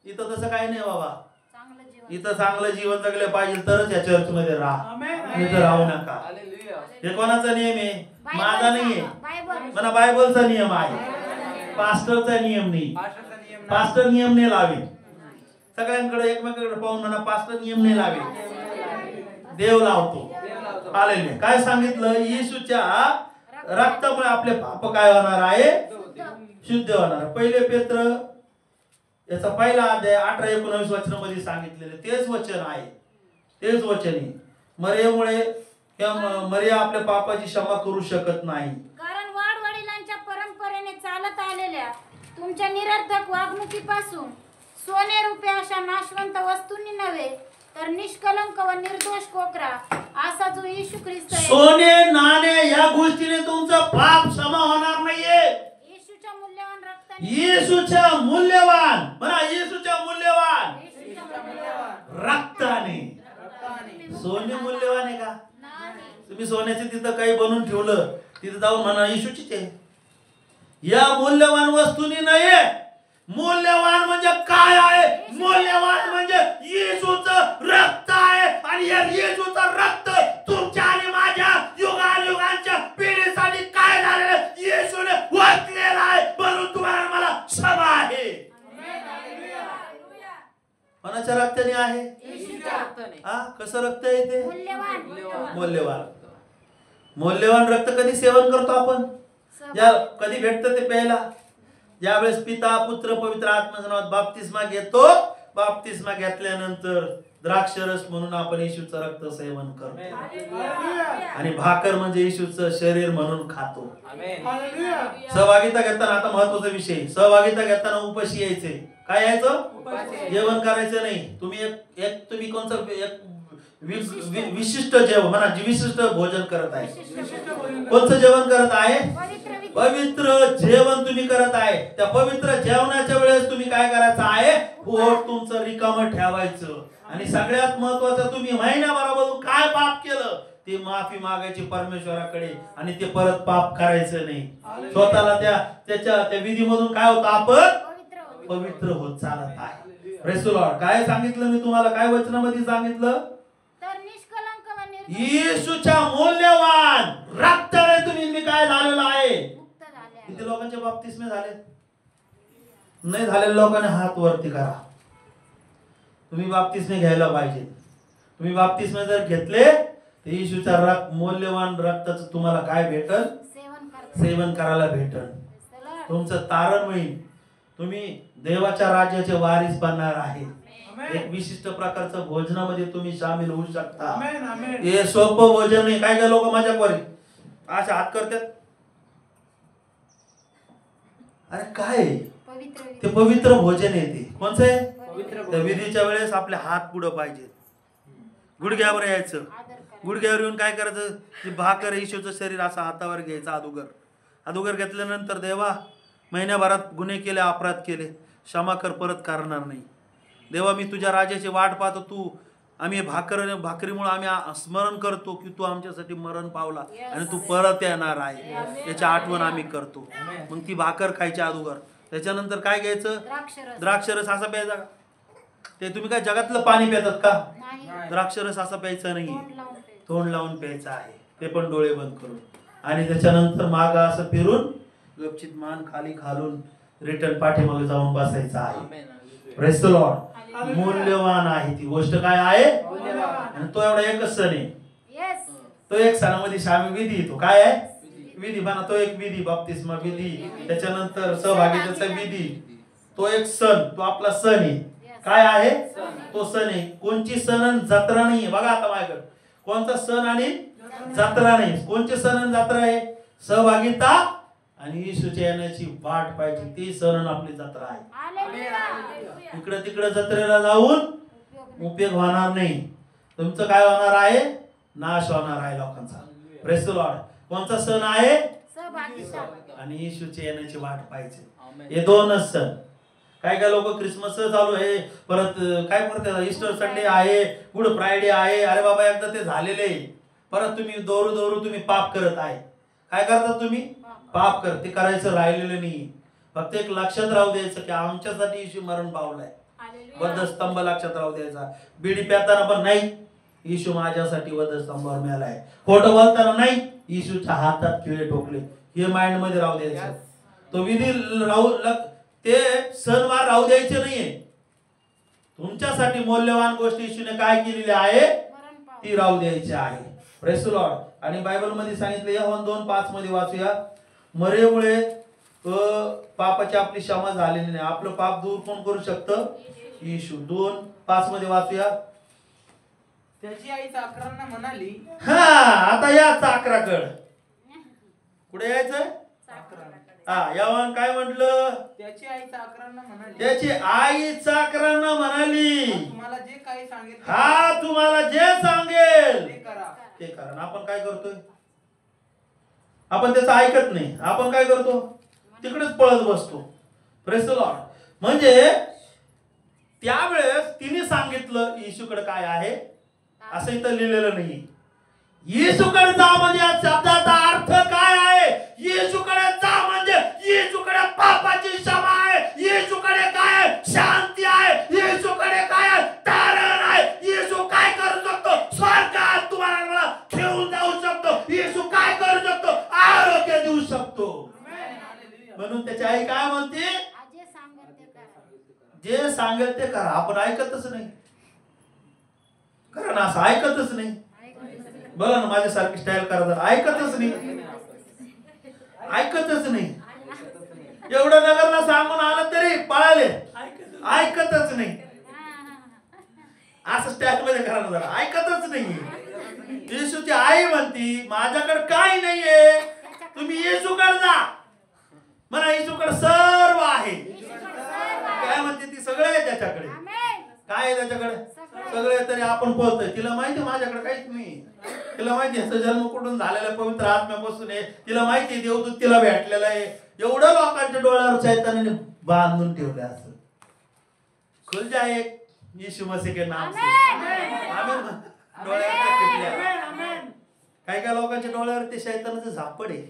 इथं तसं काही नाही बाबा. चांगलं जीवन. इथं चांगलं जीवन जगले पाहिजे तरच या चर्च मध्ये राहा. इथं राहू नका. हालेलुया. हे कोणाचा नियम आहे? माझा नाहीये. बायबल. मला बायबलचा नियम आहे, पास्टरचा नियम नाही. पास्टरचा नियम नाही. पास्टर नियम नाही लावे. सगळ्यांकडे एकमेकांकडे पाहून म्हणा पास्टर नियम नाही लावे, देव लावतो. हालेलुया. काय सांगितलं? येशूच्या रक्तामुळे आपले पाप काय होणार आहे? शुद्ध होणार. पहिले पेत्र याचा पहिला अध्याय 18-19 वचनामध्ये सांगितलेलं तेच वचन आहे, तेच वचन आहे. मरियामुळे मरिया आपल्या पापाची क्षमा करू शकत नाही. कारण वाडवडिलांच्या परंपरेने चालत आलेल्या तुमच्या निरर्थक वागणुकीपासून सोने रुपे अशा नाशवंत वस्तूंनी नव्हे तर निष्कलंक व निर्दोष कोकरा असा जो येशू ख्रिस्त आहे. सोने नाणे या गोष्टीने तुमचं पाप क्षमा होणार नाहीये. येशूच्या मूल्यवान रक्ताने. येशूच्या मूल्यवान म्हणा, येशूच्या मूल्यवान येशूच्या मूल्यवान रक्ताने. रक्ताने. सोने मूल्यवान आहे का? नाही. तुम्ही सोन्याचे तिथं काही बनवून ठेवलं, तिथं जाऊन म्हणा येशूचीच आहे. या मूल्यवान वस्तूनी नाहीये. मूल्यवान म्हणजे काय आहे? मूल्यवान म्हणजे येशूचं रक्त आहे. आणि या येशूचं रक्त तुमच्या आणि माझ्या युगानुयुगांच्या पिढीसाठी काय झालेलं? येशूने वाचलेलं आहे, म्हणून तुम्हाला मला क्षमा आहे. कोणाच्या रक्ताने आहे? येशूच्या रक्ताने. हा, कसं रक्त आहे ते? मूल्यवान. मूल्यवान. मूल्यवान रक्त कधी सेवन करतो आपण? ज्या कधी भेटतं ते प्यायला, ज्यावेळेस पिता पुत्र पवित्र आत्म्याच्या नावात बाप्तिस्मा घेतो. बाप्तिस्मा घेतल्यानंतर द्राक्षरस म्हणून आपण येशूचं रक्त सेवन करतो आणि भाकर म्हणजे येशूचं शरीर म्हणून खातो. आमेन. सहभागिता घेताना आता महत्वाचा विषय, सहभागिता घेताना उपाशी यायचे. काय यायचं? जेवण करायचं नाही. तुम्ही कोणतं विशिष्ट जेवण म्हणा, विशिष्ट भोजन करत आहे. कोणतं जेवण करत आहे? पवित्र जेवण तुम्ही करत आहे. त्या पवित्र जेवणाच्या वेळेस तुम्ही काय करायचं आहे? पोट तुमचं रिकामं ठेवायचं. आणि सगळ्यात महत्वाचं, तुम्ही महिन्याभरापासून काय पाप केलं ते माफी मागायची परमेश्वराकडे आणि ते परत पाप करायचं नाही. स्वतःला त्या विधीमधून काय होतं? आपण पवित्र होत चालत आहे. Praise the Lord. काय सांगितलं मी तुम्हाला? काय वचनामध्ये सांगितलं? तर निष्कलंक व निर्दोष येशूच्या मूल्यवान रक्ताने तुम्ही मी काय झालेलं आहे? मुक्त झाले. किती लोकांचे बाप्तिस्मे झाले? नाही झालेल्या लोकांनी हात वरती करा. तुम्ही बाप्तिस्मे घ्यायला पाहिजे. तुम्ही बाप्तिस्मे जर घेतले तर येशूच्या मूल्यवान रक्ताचं तुम्हाला काय भेटल? सेवन करायला भेटल. तुमचं तारण होईल. तुम्ही देवाच्या राज्याचे वारीस बनणार आहे. एक विशिष्ट प्रकारचं भोजनामध्ये तुम्ही सामील होऊ शकता. हे सोपं भोजन नाही. काय काय लोक मजा करी असे हात करतात. अरे काय ते पवित्र भोजन आहे. ते कोणचं आहे? त्या विधीच्या वेळेस आपले हात पुढं पाहिजे, गुडघ्यावर यायचं. गुडघ्यावर येऊन काय करायचं? ती भाकर येशूचं शरीर असं हातावर घ्यायचं. अदुगर घेतल्यानंतर, देवा महिन्याभरात गुन्हे केले, अपराध केले, क्षमा कर, परत करणार नाही. देवा मी तुझ्या राजाची वाट पाहतो. आम्ही भाकरीमुळे आम्ही स्मरण करतो की तू आमच्यासाठी मरण पावला आणि तू परत येणार आहे, याची आठवण आम्ही करतो. मग ती भाकर खायची अगोदर. त्याच्यानंतर काय घ्यायचं? द्राक्षरस. असा प्यायचा का? ते तुम्ही काय जगातलं पाणी पितात का? नाही. द्राक्षरस असा प्यायचा नाही, तोंड लावून प्यायचं. तोंड लावून प्यायचं आहे, ते पण डोळे बंद करून. आणि त्याच्यानंतर माग असं फिरून गपचित मान खाली घालून रिटर्न पाठीमागे जाऊन बसायचं आहे. Praise the Lord. मूल्यवान आहे ती गोष्ट. काय आहे? आणि तो एवढा एकच सण आहे. Yes. तो एक सणामध्ये सामील विधी येतो. काय आहे? विधी म्हणा. तो एक विधी, बाप्तिस्मा विधी, त्याच्यानंतर सहभागितेचा विधी. तो एक सण, तो आपला सण आहे. काय आहे? तो सण आहे. कोणची सण आणि जत्रा नाही. बघा आता माझ्याकडे कोणता सण आणि जत्रा नाही. कोणचे सण आणि जत्रा आहे? सहभागिता आणि येशूच्या येण्याची वाट पाहिजे, ती सण आणि आपली जत्रा आहे. हालेलुया. इकडे तिकडे जत्रेला जाऊन उपयोग होणार नाही. तुमचं काय होणार आहे? नाश होणार आहे लोकांचा. Praise the Lord. कोणता सण आहे? सहभागिता. आणि येशूच्या येण्याची वाट पाहिजे. हे दोनच सण. काय काय लोक क्रिसमस चालू आहे, परत काय करतात, ईस्टर संडे आहे, गुड फ्रायडे आहे. अरे बाबा एकदा ते झालेले आहे. परत तुम्ही दोरू दोरू तुम्ही पाप करत आहे. काय करता तुम्ही? पाप कर. ते करायचं राहिलेलं नाही. फक्त एक लक्षात राहू द्यायचं की आमच्यासाठी येशू मरण पावलाय. वधस्तंभ लक्षात राहू द्यायचा. बिडी प्याताना पण नाही, येशू माझ्यासाठी वधस्तंभावर मेलाय. खोटं बोलताना नाही, येशूच्या हातात खिळे ठोकले. हे माइंड मध्ये राहू द्यायचं. तो विधी राहू ते सणवार राहू द्यायचे नाहीये. तुमच्यासाठी मौल्यवान गोष्ट येशूने काय केलेली आहे ती राहू द्यायची आहे. Praise the Lord. आणि बायबल मध्ये सांगितले, योहान 2:5 मध्ये वाचूया. मरेमुळे पापाची आपली क्षमा झालेली नाही. आपलं पाप दूर कोण करू शकतं? येशू. 2:5 मध्ये वाचूया. त्याची आई चाकरांना म्हणाली. हा, आता या चाकराकड. कुठे यायचं? हा, यावन काय म्हटलं? त्याची आई चाकरांना म्हणाली. त्याची आई चाकरांना म्हणाली, तुम्हाला जे काही सांगेल हा तुम्हाला जे सांगेल ते करा. ते करा. आपण काय करतोय? आपण त्याचं ऐकत नाही. आपण काय करतो? तिकडेच पळत बसतो. Praise the Lord. म्हणजे त्यावेळेस तिने सांगितलं येशूकडे काय आहे असं इथं लिहिलेलं नाही. येशूकडे जा म्हणजे या शब्दाचा अर्थ काय आहे? येशूकडे जा म्हणजे येशूकडे पापाची क्षमा आहे. येशूकडे काय आहे? शांती आहे. येशूकडे काय आहे? तारण आहे. येशू काय करू शकतो? स्वर्गात तुम्हाला मला ठेवून जाऊ शकतो. येशू काय करू शकतो? आरोग्य देऊ शकतो. म्हणून त्याची आई काय म्हणते? जे सांगेल ते करा. आपण ऐकतच नाही. कारण असं ऐकतच नाही. बोला ना, माझ्यासारखी स्टाईल करा. ऐकतच नाही. ऐकतच नाही. एवढं नगरला सांगून आलं तरी पळाले. ऐकतच नाही. असं स्टाईल मध्ये करा ना जरा. ऐकतच नाही. येशूची आई म्हणती माझ्याकडे काही नाहीये, तुम्ही येशूकडे जा. म्हणा येशूकडे सर्व आहे. काय म्हणते ती? सगळं आहे त्याच्याकडे. काय आहे त्याच्याकडे? सगळे. तरी आपण बोलतोय. तिला माहिती माझ्याकडे काहीच नाही. तिला माहिती ह्याचा जन्म कुठून झालेला, पवित्र आत्म्यापासून आहे. तिला माहिती आहे देवदूत तिला भेटलेला आहे. एवढं लोकांच्या डोळ्यावर शैतानाने बांधून ठेवलं. असं खुल जाए यीशु मसीह के नाम से. आमेन. डोळ्यावर काय काय लोकांच्या डोळ्यावर ते शैतानाचं झापड आहे.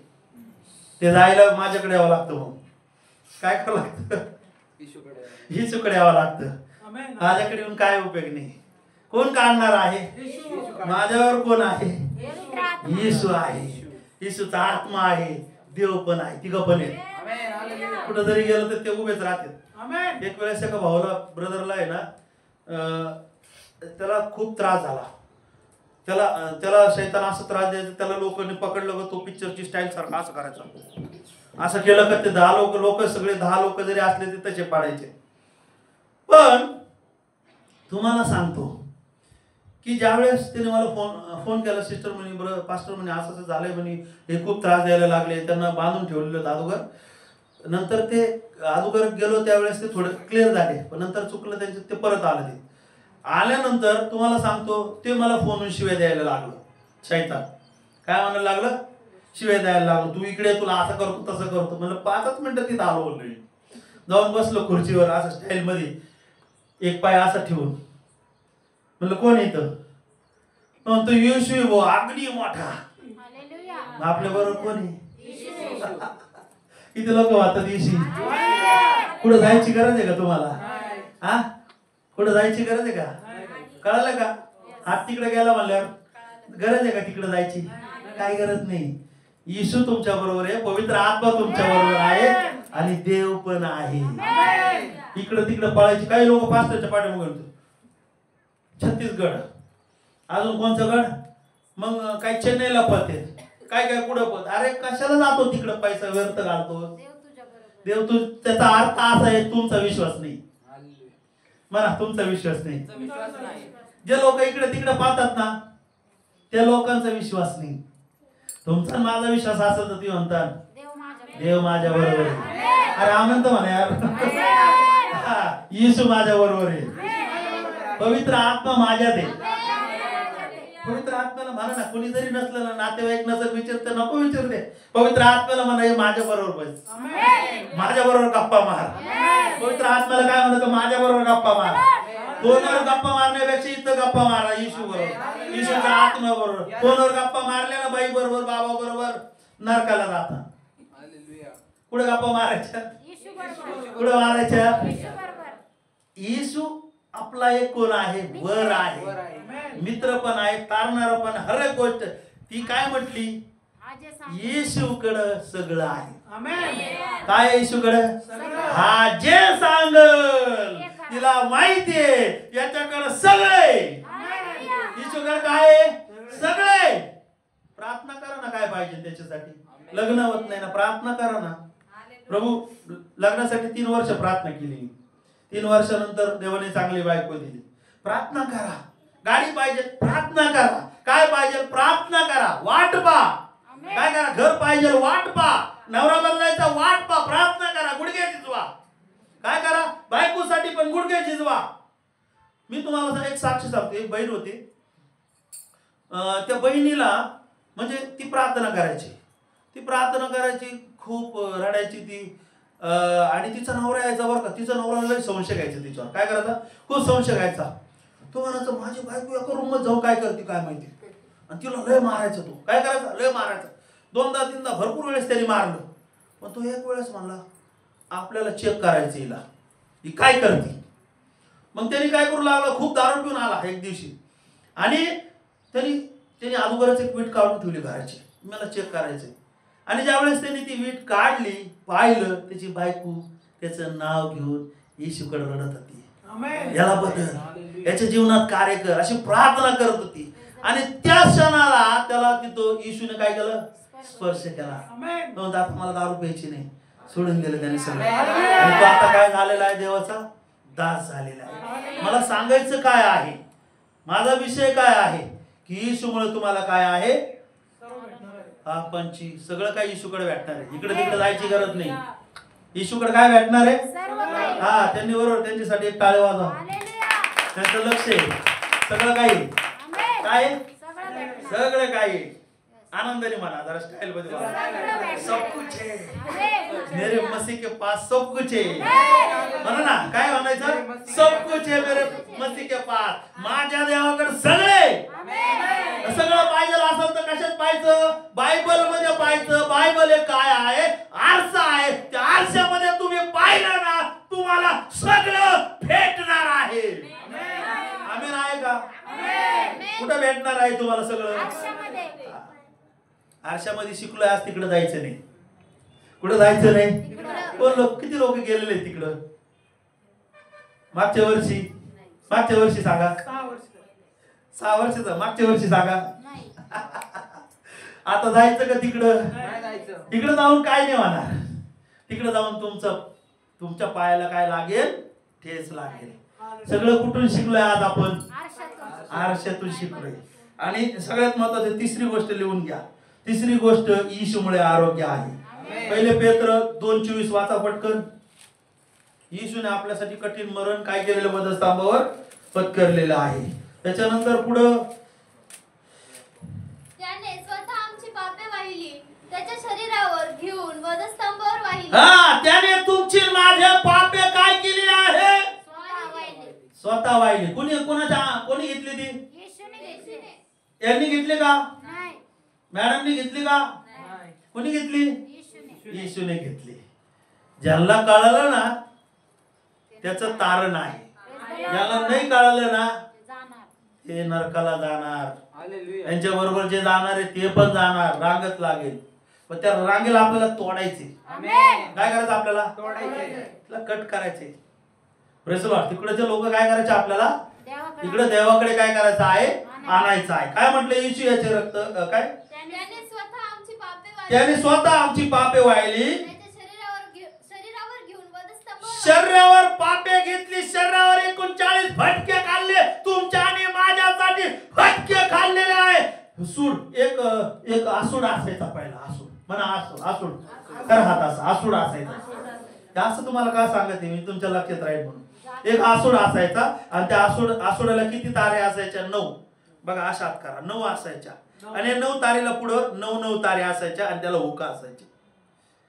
ते जायला माझ्याकडे यावं लागतं. मग काय करावं लागतं? येशूकडे यावं लागतं. माझ्याकडे येऊन काय उपयोग नाही. कोण काढणार आहे? माझ्यावर कोण आहे? येशू आहे. येशूचा आत्मा आहे. देव पण आहे. तिघं पण आहेत. कुठं जरी गेलं तर ते उभेच राहतात. एक वेळेस एका भाऊला, ब्रदरला आहे ना, त्याला खूप त्रास झाला. त्याला शैतान असं त्रास द्यायचं. त्याला लोकांनी पकडलं का तो पिक्चरची स्टाईल सारखा असं करायचं. असं केलं का ते 10 लोक सगळे 10 लोक जरी असले ते तसे पाडायचे. पण तुम्हाला सांगतो की ज्यावेळेस त्याने मला फोन केला, सिस्टर म्हणे, पास्टर म्हणे असं असं झालंय म्हणे, हे खूप त्रास द्यायला लागले. त्यांना बांधून ठेवलेलं अगोदर. नंतर ते अगोदर गेलो त्यावेळेस ते थोडं क्लिअर झाले. पण नंतर चुकलं त्यांचं. ते परत आलं. ते आल्यानंतर तुम्हाला सांगतो ते मला फोनून शिव्या द्यायला लागलं. शैतान काय म्हणायला लागलं? शिव्या द्यायला लागलो. तू इकडे, तुला असं करतो तसं करतो. म्हणलं 5 मिनिटं तिथं आलो. बोललो जाऊन बसलो खुर्चीवर असं स्टाईल मध्ये, एक पाय असा ठेवून. म्हणलं कोण येतं? म्हणतो येशू भाऊ, अग्नी मोठा. आपल्या बरोबर कोण आहे? किती लोक वाटतात येशू. कुठं जायची गरज आहे का तुम्हाला? हा, कुठं जायची गरज आहे का? कळालं का? हात तिकडे गेला म्हणल्यावर गरज आहे का तिकडे जायची? काय गरज नाही. येशू तुमच्या बरोबर आहे, पवित्र आत्मा तुमच्या बरोबर आहे आणि देव पण आहे. इकडं तिकडं पळायची. काही लोक पास्टरच्या पाठीमागे छत्तीसगड, अजून कोणचं गड, मग काही चेन्नईला पळते, काय काय कुठं पळत. अरे कशाला जातो तिकडं, पैसा व्यर्थ घालतो. देव तू, त्याचा अर्थ असा आहे तुमचा विश्वास नाही. म्हणा तुमचा विश्वास नाही. जे लोक इकडे तिकडे पाहतात ना त्या लोकांचा विश्वास नाही. तुमचा माझा विश्वास असेल तर ती म्हणतात देव माझ्या बरोबर आहे. अरे आनंद म्हणा यार. येशू माझ्या बरोबर आहे, पवित्र आत्मा माझ्यात आहे. पवित्र आत्म्याला म्हणा ना, कोणी जरी नसलं ना, नातेवाईक नजर विचारते नको विचारते, पवित्र आत्म्याला म्हणा हे माझ्या बरोबर बस, माझ्या बरोबर गप्पा मार. पवित्र आत्म्याला काय म्हणतो? माझ्या बरोबर गप्पा मार. फोनवर गप्पा मारण्यापेक्षा इथं गप्पा मारा येशू बरोबर, येशूच्या आत्म्या बरोबर. फोनवर गप्पा मारल्या ना बाई बरोबर, बाबा बरोबर, नरकाला जाता. कुठे गप्पा मारायच्या? कुठे मारायच्या? येशू आपला एक कोण आहे? वर आहे, मित्र पण आहे, तारणार पण, हर एक गोष्ट. ती काय म्हटली? येशूकडं सगळं आहे. काय येशूकडं? हा जे सांगल तिला माहितीये याच्याकडे सगळे. येशूकडे काय? सगळे. प्रार्थना करा ना, काय पाहिजे त्याच्यासाठी. लग्न होत नाही ना, प्रार्थना करा ना. प्रभू लग्नासाठी 3 वर्ष प्रार्थना केली, 3 वर्षानंतर देवाने चांगली बायको दिली. प्रार्थना करा. गाडी पाहिजे, प्रार्थना करा. काय पाहिजे? प्रार्थना करा. वाट पा. काय करा? घर पाहिजे, वाट पा. नवरा बदलायचा, वाट पा. प्रार्थना करा. गुडघे झिजवा. काय करा? बायकोसाठी पण गुडघे झिजवा. मी तुम्हाला एक साक्ष सांगतो. एक बहीण होती, त्या बहिणीला म्हणजे ती प्रार्थना करायची, खूप रडायची ती. आणि तिचा नवरा यायचा बरं का, तिचा नवरा लय संशय घ्यायचा तिच्यावर. काय करायचा? खूप संशय घ्यायचा. तो म्हणायचा माझी बायको एका रूम मध्ये जाऊन काय करते काय माहिती, आणि तिला लय मारायचा. तो काय करायचा? लय मारायचा. 2दा-3दा भरपूर वेळेस त्यांनी मारलं. पण तो एक वेळेस म्हणला आपल्याला चेक करायचं हिला, ही काय करते. मग त्यांनी काय करू लागला, खूप दारू पिऊन आला एक दिवशी, आणि त्यांनी अगोदरच एक वीट काढून ठेवली घराची, मला चेक करायचंय. आणि ज्यावेळेस त्यांनी ती वीट काढली, पाहिलं, त्याची बायको त्याचं नाव घेऊन येशूकडे रडत होती. याला बदल, याच्या जीवनात कार्य कर, अशी प्रार्थना करत होती. आणि त्या क्षणाला त्याला तिथं येशूने काय केलं? स्पर्श केला. म्हणून आता मला दारू प्यायची नाही, सोडून दिलं त्याने सगळं. आणि तो आता काय झालेला आहे? देवाचा दास झालेला आहे. मला सांगायचं काय आहे, माझा विषय काय आहे की येशूमुळे तुम्हाला काय आहे? पंची सगळं काय येशूकडे भेटणार आहे. इकडे तिकडे जायची गरज नाही. येशूकडे काय भेटणार आहे? हा, त्यांनी बरोबर त्यांच्यासाठी एक टाळे वाजवा. त्यांचं लक्ष आहे सगळं काही काय, सगळं काही. आनंदाने म्हणा, जरा स्टाईल मध्ये म्हणा. सब कुछ है मेरे मसीह के पास, सब कुछ है. म्हणा ना, काय म्हणायचं? सब कुछ है मेरे मसीह के पास. माझ्या देवाकडे सगळे, सगळं पाहिजे असेल तर कशात पाहायचं? बायबल मध्ये पाहायचं. बायबल हे काय आहे? आरसा आहे. त्या आरशामध्ये तुम्ही पाहिलं ना, तुम्हाला सगळं भेटणार आहे. आमेन आहे का? कुठं भेटणार आहे तुम्हाला सगळं? आरशामध्ये शिकलोय, आज तिकडे जायचं नाही. कुठं जायचं नाही? कोण लोक, किती लोक गेलेले तिकडं? मागच्या वर्षी सांगा. 6 वर्षाचं मागच्या वर्षी सांगा. आता जायचं का तिकडं? तिकडं जाऊन काय नाही होणार. तिकडं जाऊन तुमच्या पायाला काय लागेल? ठेच लागेल. सगळं कुठून शिकलोय आज आपण? आरशातून शिकलोय. आणि सगळ्यात महत्वाचं 3री गोष्ट लिहून घ्या. 3री गोष्ट, येशूमुळे आरोग्य आहे. पहिले पेत्र 2:24 वाचा पटकन. येशूने आपल्यासाठी कठीण मरण काय केलेलं? वधस्तंभावर पत्करलेलं आहे. त्याच्यानंतर पुढं, त्याने स्वतः आमची पापे वाहिली, त्याच्या शरीरावर घेऊन वधस्तंभावर वाहिली. हा, त्याने तुमची माझे पापे काय केली आहे? स्वतः वाहिली. कोणी घेतली ती? यांनी घेतली का? मॅडमनी घेतली का? कोणी घेतली? येशूने घेतली. ज्यांना कळलं ना त्याचं तारण आहे. याला नाही कळलं ना जाणार. ते नरकाला जाणार. हालेलुया. त्यांच्या बरोबर जे जाणार आहे ते पण जाणार, रांगत लागेल. पण त्या रांगेला आपल्याला तोडायचे. आमेन. काय करायचं आपल्याला? तोडायचे. त्याला कट करायचे. Press Lord. तिकडचे लोक काय करायचे आपल्याला? देवाकडे इकडे देवाकडे काय करायचं आहे? आणायचं आहे. काय म्हटलं? येशू याचे रक्त काय त्याने स्वतः आमची पापे वाहिली. त्याने स्वतः आमची पापे वाहिली, त्याच्या शरीरावर घेऊन वधस्तंभावर शरीरावर पापे घेतली, शरीरावर 39 फटके खाल्ले, तुमच्या आणि माझ्यासाठी फटके खाल्लेले आहे. सूड एक आसूड असायचा पहिला. आसूड म्हणा, आसूड कर हात असा आसूड असायचा. हे असं तुम्हाला काय सांगते मी, तुमच्या लक्षात राहील म्हणून. एक आसूड असायचा आणि त्या आसूडाला किती तारे असायच्या? 9. बघा अशात करा, 9 असायच्या. आणि 9 तारेला पुढं 9 तारे असायच्या आणि त्याला हुका असायचे.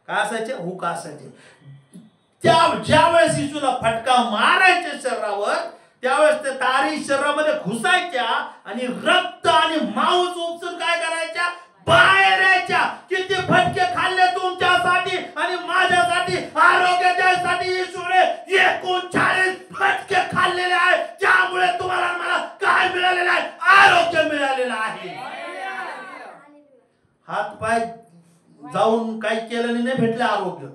काय असायचे? हुका असायचे. ज्या वेळेस येशूला फटका मारायचे शरीरावर, त्यावेळेस ते तारी शरीरामध्ये घुसायच्या आणि रक्त आणि मांस उपसून काय करायच्या? बाहेर यायच्या. किती फटके खाल्ले तुमच्यासाठी आणि माझ्यासाठी, आरोग्यासाठी येशूने 39 फटके खाल्लेले आहे. त्यामुळे तुम्हाला मला काय मिळालेलं आहे? आरोग्य मिळालेलं आहे. हात पाय जाऊन काही केलं नाही भेटले आरोग्य.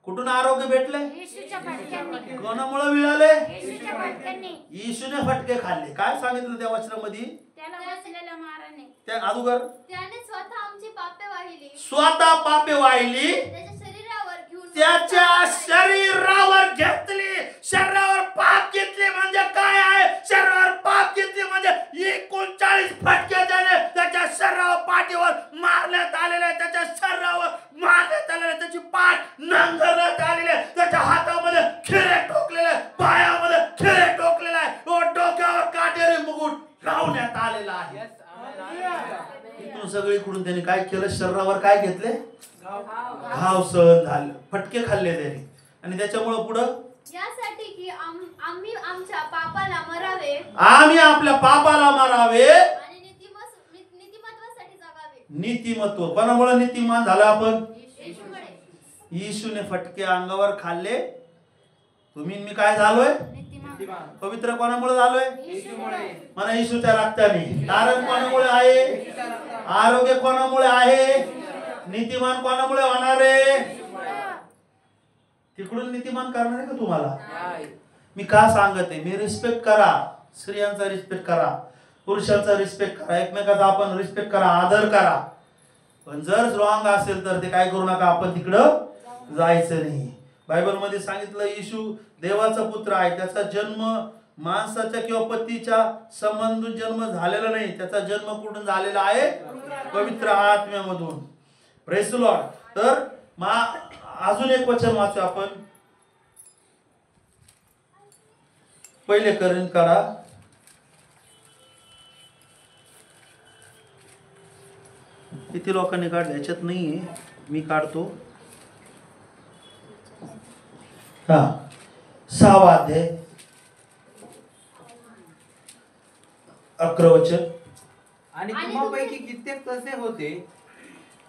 कुठून आरोग्य भेटले? येशूच्या फटक्यांनी. कोणामुळे मिळाले? येशूच्या फटक्यांनी. येशूने फटके खाल्ले. काय सांगितलं त्या वचनामध्ये? त्याला बसलेल्या माराने. त्या अगोदर त्याने स्वतः आमची पापे वाहिली. स्वतः पापे वाहिली, त्याच्या शरीरावर घेऊन त्याच्या शरीरावर घेतली. शरीरावर पाप घेतली म्हणजे काय आहे? शरीरावर पाप घेतली म्हणजे 39 फटके त्याने त्याच्या शरीरावर पाठीवर मारण्यात आलेले, त्याच्या शरीरावर मारण्यात आलेले, त्याची पाठ नांगरण्यात आलेले, त्याच्या हातामध्ये खिळे टोकलेले, पायामध्ये खिळे टोकलेले आहे, डोक्यावर काटेरी मुकुट लावण्यात आलेला आहे. इथून सगळीकडून त्यांनी काय केलं? शरीरावर काय घेतले? घाव सहन झाले, फटके खाल्ले त्यांनी. आणि त्याच्यामुळे पुढं यासाठी की आम्ही आमच्या पापाला मरावे आम्ही आपल्या पापाला मारावे आणि नीतिमत्वासाठी जगावे. नीतिमत्व. कोणामुळे नीतिमान झाला आपण? येशूमुळे. येशूने फटके अंगावर खाल्ले. तुम्ही मी काय झालोय? नीतिमान. पवित्र कोणामुळे झालोय? येशूमुळे. म्हणा येशूच्या रक्ताने. कारण कोणामुळे आहे? आरोग्य कोणामुळे आहे? नीतिमान कोणामुळे होणार आहे? तिकडून नीतिमान करणार आहे का तुम्हाला? मी का सांगते? मी रिस्पेक्ट करा, स्त्रियांचा रिस्पेक्ट करा, पुरुषांचा रिस्पेक्ट करा, एकमेकाचा आपण रिस्पेक्ट करा, आदर करा. पण जर रॉंग असेल तर ते काय करू नका, आपण तिकडं जायचं नाही. बायबल मध्ये सांगितलं येशू देवाचा पुत्र आहे. त्याचा जन्म माणसाच्या किंवा पतीच्या संबंधून जन्म झालेला नाही. त्याचा जन्म कुठून झालेला आहे? पवित्र आत्म्यामधून. Praise the Lord. तर अजून एक वचन वाचू आपण. पहिले करीन काढा. किती लोकांनी काढले? याच्यात नाहीये, मी काढतो. हा 6 अध्याय 11 वचन. आणि तुम्हापैकी कित्येक तसे होते,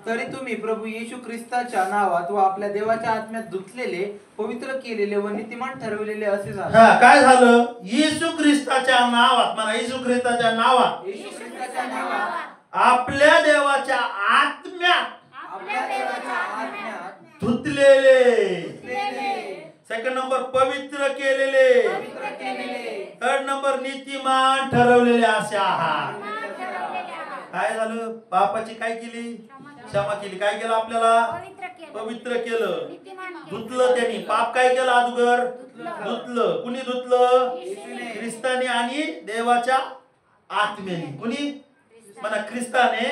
तरी तुम्ही प्रभू येशू ख्रिस्ताच्या नावात व आपल्या देवाच्या आत्म्यात धुतलेले, पवित्र केलेले व नीतिमान ठरविलेले असे झाले. हा काय झालं? येशू ख्रिस्ताच्या नावात. म्हणा येशू ख्रिस्ताच्या नावात. येशू ख्रिस्ताच्या नावात आपल्या देवाच्या आत्म्यात आपल्या देवाच्या आत्म्यात धुतलेले. धुतलेले, सेकंड नंबर पवित्र केलेले. पवित्र केलेले, थर्ड नंबर नीतिमान ठरवलेले असे आहात. काय झालं? पापाची काय केली? क्षमा केली. काय केलं? आपल्याला पवित्र केलं. पवित्र केलं, नीतिमान केलं. धुतलं त्यांनी. पाप काय केलं? अगोदर धुतलं. कुणी धुतलं? येशूने. ख्रिस्ताने आणि देवाच्या आत्म्याने. कुणी? म्हणा ख्रिस्ताने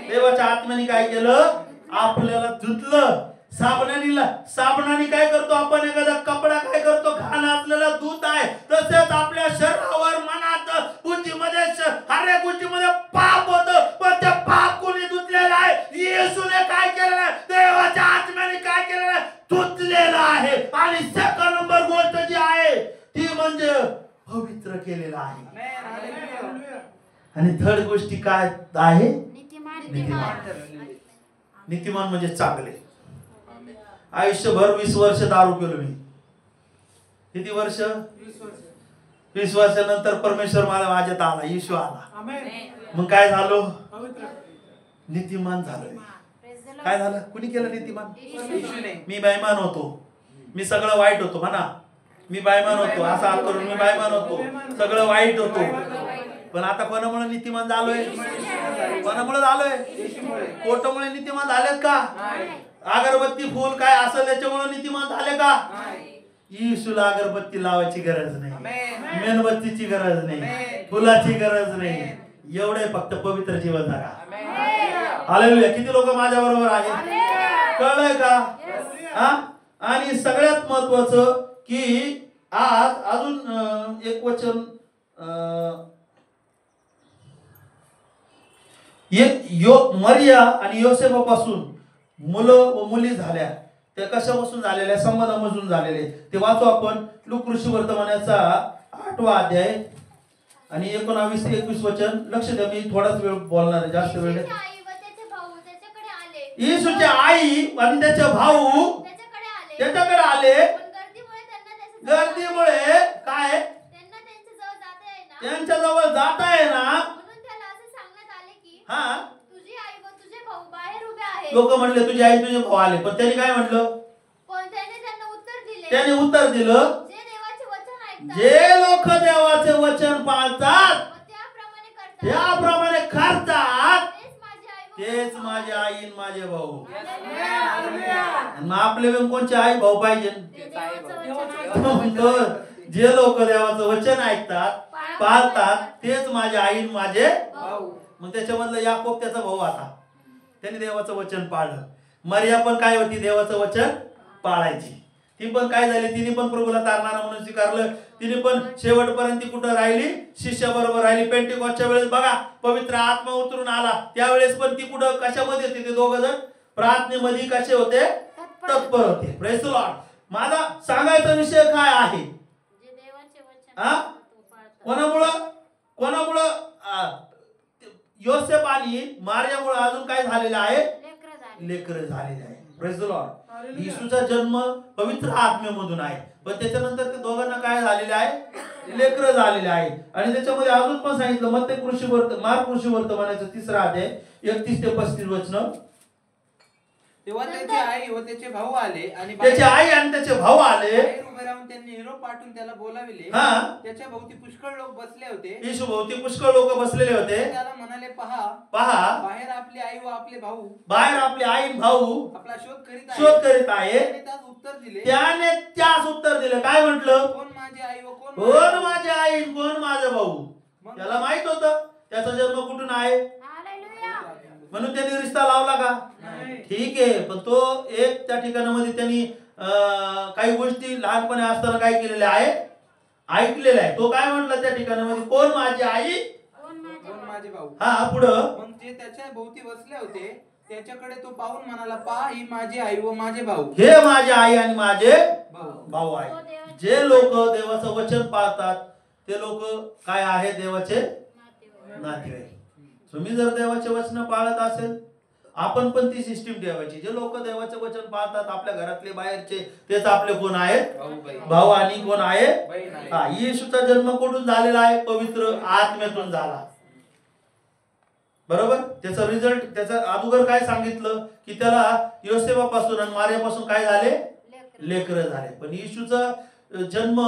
देवाच्या आत्म्याने काय केलं? आपल्याला धुतलं. साबणाने काय करतो आपण? एखादा कपडा काय करतो? घाण असलेला धूत आहे. तसेच आपल्या शरीरावर, मनात, बुद्धीमध्ये, हर एक गोष्टीमध्ये पाप होतं. पण ते पाप कोणी धुतलेलं आहे? येशूने काय केलेलं आहे? देवाच्या आत्म्याने काय केलेलं आहे? धुतलेलं आहे. आणि सेकंड नंबर गोष्ट जी आहे ती म्हणजे पवित्र केलेलं आहे. आमेन. हालेलुया. आणि थर्ड गोष्टी काय आहे? नीतिमान नीतिमान. ठरवलेले. नीतिमान म्हणजे चांगले. आयुष्यभर 20 वर्ष दारू पिलो मी. किती वर्ष? 20 वर्षानंतर परमेश्वर माझ्यात आला, येशू आला. आमेन. मग काय झालो? पवित्र. नीतिमान झालोय. काय झालं? कुणी केलं नीतिमान? येशूने. मी बेईमान होतो, मी सगळं वाईट होतो. म्हणा, मी बेईमान होतो. असा हात करून मी बेईमान होतो, सगळं वाईट होतो. पण आता कोणामुळे नीतिमान झालोय? कोणामुळे झालोय? येशूमुळे. कोटामुळे नीतिमान झालेत का? नाही. अगरबत्ती फुल काय असेल त्याच्यामुळे नीतिमान झाले का? नाही. येशूला अगरबत्ती लावायची गरज नाही, आमेन. मेणबत्तीची गरज नाही, आमेन. फुलाची गरज नाही. एवढे फक्त पवित्र जीवन जगा. आमेन. हालेलुया. किती लोक माझ्या बरोबर आहेत? कळलंय का? हा? आणि सगळ्यात महत्वाचं की आज अजून एक वचन, मरिया आणि योसेफापासून मुलं व मुली झाल्या. त्या कशापासून झालेल्या? संबंधापासून झालेले. ते वाचू आपण लूक ऋषी वर्तमानाचा 8वा अध्याय आणि 19-21 वचन. लक्ष द्या, मी थोडाच वेळ बोलणार आहे, जास्त वेळ नाही. येशूची आई व त्याचे भाऊ त्याच्याकडे आले. येशूची आई आणि त्याचे भाऊ त्याच्याकडे आले. पण गर्दीमुळे काय? त्यांना त्यांच्याजवळ जाता येईना. त्यांच्या जवळ जाता येईना. म्हणून त्याला असे सांगण्यात आले की हा, तुझी आई व तुझे भाऊ बाहेर उभे आहेत. लोक म्हणले तुझी आई तुझे भाऊ आले. पण त्यांनी काय म्हटलं? पण त्याने त्यांना उत्तर दिले, त्याने उत्तर दिलं, जे देवाचे वचन ऐकतात जे लोक देवाचे वचन पाळतात व त्याप्रमाणे करतात त्याप्रमाणे करतात तेच माझी आई व तेच माझी आई आणि माझे भाऊ. हालेलुया. आणि मग आपले पण कोणचे आई भाऊ पाहिजे? देवाचं तो म्हणतो, जे लोक देवाचं वचन ऐकतात पाळतात तेच माझे आई आणि माझे. भाऊ. मग त्याच्यामधलं याकोब त्याचा भाऊ आता, त्याने देवाचं वचन पाळलं. मरिया पण काय होती? देवाचं वचन पाळायची. ती पण काय झाली? तिने पण प्रभूला तारणारा म्हणून स्वीकारलं. तिने पण शेवटपर्यंत ती कुठं राहिली? शिष्याबरोबर राहिली. पेंटिकॉस्टच्या वेळेस बघा, पवित्र आत्मा उतरून आला, त्यावेळेस पण ती कुठं कशामध्ये होती? ते दोघ जण प्रार्थनेमध्ये कसे होते? तत्पर होते. Praise the Lord. माझा सांगायचा विषय काय आहे? हा? कोणामुळं योसेफ आणि मार्यामुळे अजून काय झालेलं आहे? लेकर झालेले आहे. Praise the Lord. येशूचा जन्म पवित्र आत्म्यामधून आहे, पण त्याच्यानंतर ते दोघांना काय झालेले आहे? लेकर झालेले आहे. आणि त्याच्यामध्ये अजून पण सांगितलं, मार्क ऋषी वर्तमानाचा 3रा अध्याय 31 ते 35 वचन. तेव्हा त्याची आई व त्याचे भाऊ आले आणि त्याची आई आणि त्याचे भाऊ आले. बाहेर उभे राहून त्यांनी निरोप पाठवून त्याला बोलाविले. हा. त्याच्या भोवती पुष्कळ लोक बसले होते. येशू भोवती पुष्कळ लोक बसलेले होते. ते त्याला म्हणाले, पहा बाहेर आपली आई व आपले भाऊ, बाहेर आपले आई आणि भाऊ आपला शोध करीत शोध करीत आहे. त्याने त्यास उत्तर दिले, त्याने त्यास उत्तर दिलं. काय म्हटलं? कोण माझी आई व कोण कोण माझी आई आणि कोण माझा भाऊ? मग त्याला माहित होतं त्याचा जन्म कुठून आहे, हालेलुया. म्हणून त्यांनी रिश्ता लावला का? नाही. ठीक आहे. पण तो एक त्या ठिकाणामध्ये त्यांनी काही गोष्टी लहानपणी असताना काय केलेल्या आहे? ऐकलेल्या आहे. तो काय म्हटलं त्या ठिकाणामध्ये? कोण माझी आई, कोण माझे कोण माझे भाऊ. हा पुढं. मग जे त्याच्या भोवती बसले होते त्याच्याकडे तो पाहून म्हणाला, पहा ही माझी आई व माझे भाऊ. हे माझे आई आणि माझे भाऊ. भाऊ आहे. जे लोक देवाचं वचन पाळतात ते लोक काय आहे? देवाचे नातेवाईक. तुम्ही जर देवाचे वचन पाळत असेल, आपण पण ती सिस्टीम ठेवायची. जे लोक देवाचे वचन पाळतात आपल्या घरातले बाहेरचे, तेच आपले कोण आहेत? भाऊ बाई. भाऊ आणि कोण आहे? बहीण आहे. हा. येशूचा जन्म कुठून झालेला आहे? पवित्र आत्म्यातून झाला. बरोबर. त्याचा रिझल्ट, त्याचा अगोदर काय सांगितलं की त्याला योसेफापासून आणि मारियापासून काय झाले? लेकर झाले. पण येशूचा जन्म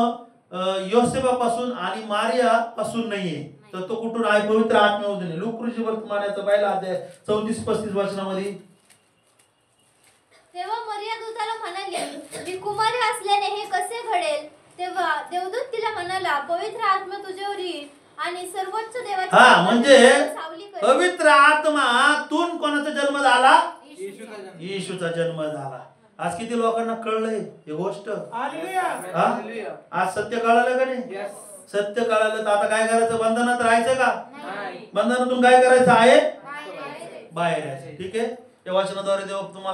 योसेफापासून आणि मारियापासून नाहीये, तर तो कुठून आहे? पवित्र आत्म्यामधून आहे. लूक ऋषी वर्तमानाचा 1ला अध्याय 34-35 वचनामध्ये. तेव्हा मरिया दूताला म्हणाली, मी कुमारी असल्याने हे कसे घडेल? तेव्हा देवदूत तिला म्हणाला, पवित्र आत्मा तुझ्यावर येईल आणि सर्वोच्च देवाची हा, म्हणजे सावली करेल. पवित्र आत्मातून कोणाचा जन्म झाला? येशूचा जन्म. येशूचा जन्म झाला. आज किती लोकांना कळलंय ही गोष्ट? हालेलुया. हा? हालेलुया. आज सत्य कळालं का नाही? Yes. सत्य कळालं तर आता काय करायचं? बंधनात राहायचं का? नाही. बंधनातून काय करायचं आहे? बाहेर. बाहेर यायचं. ठीक आहे. या वाचनाद्वारे देव तुम्हाला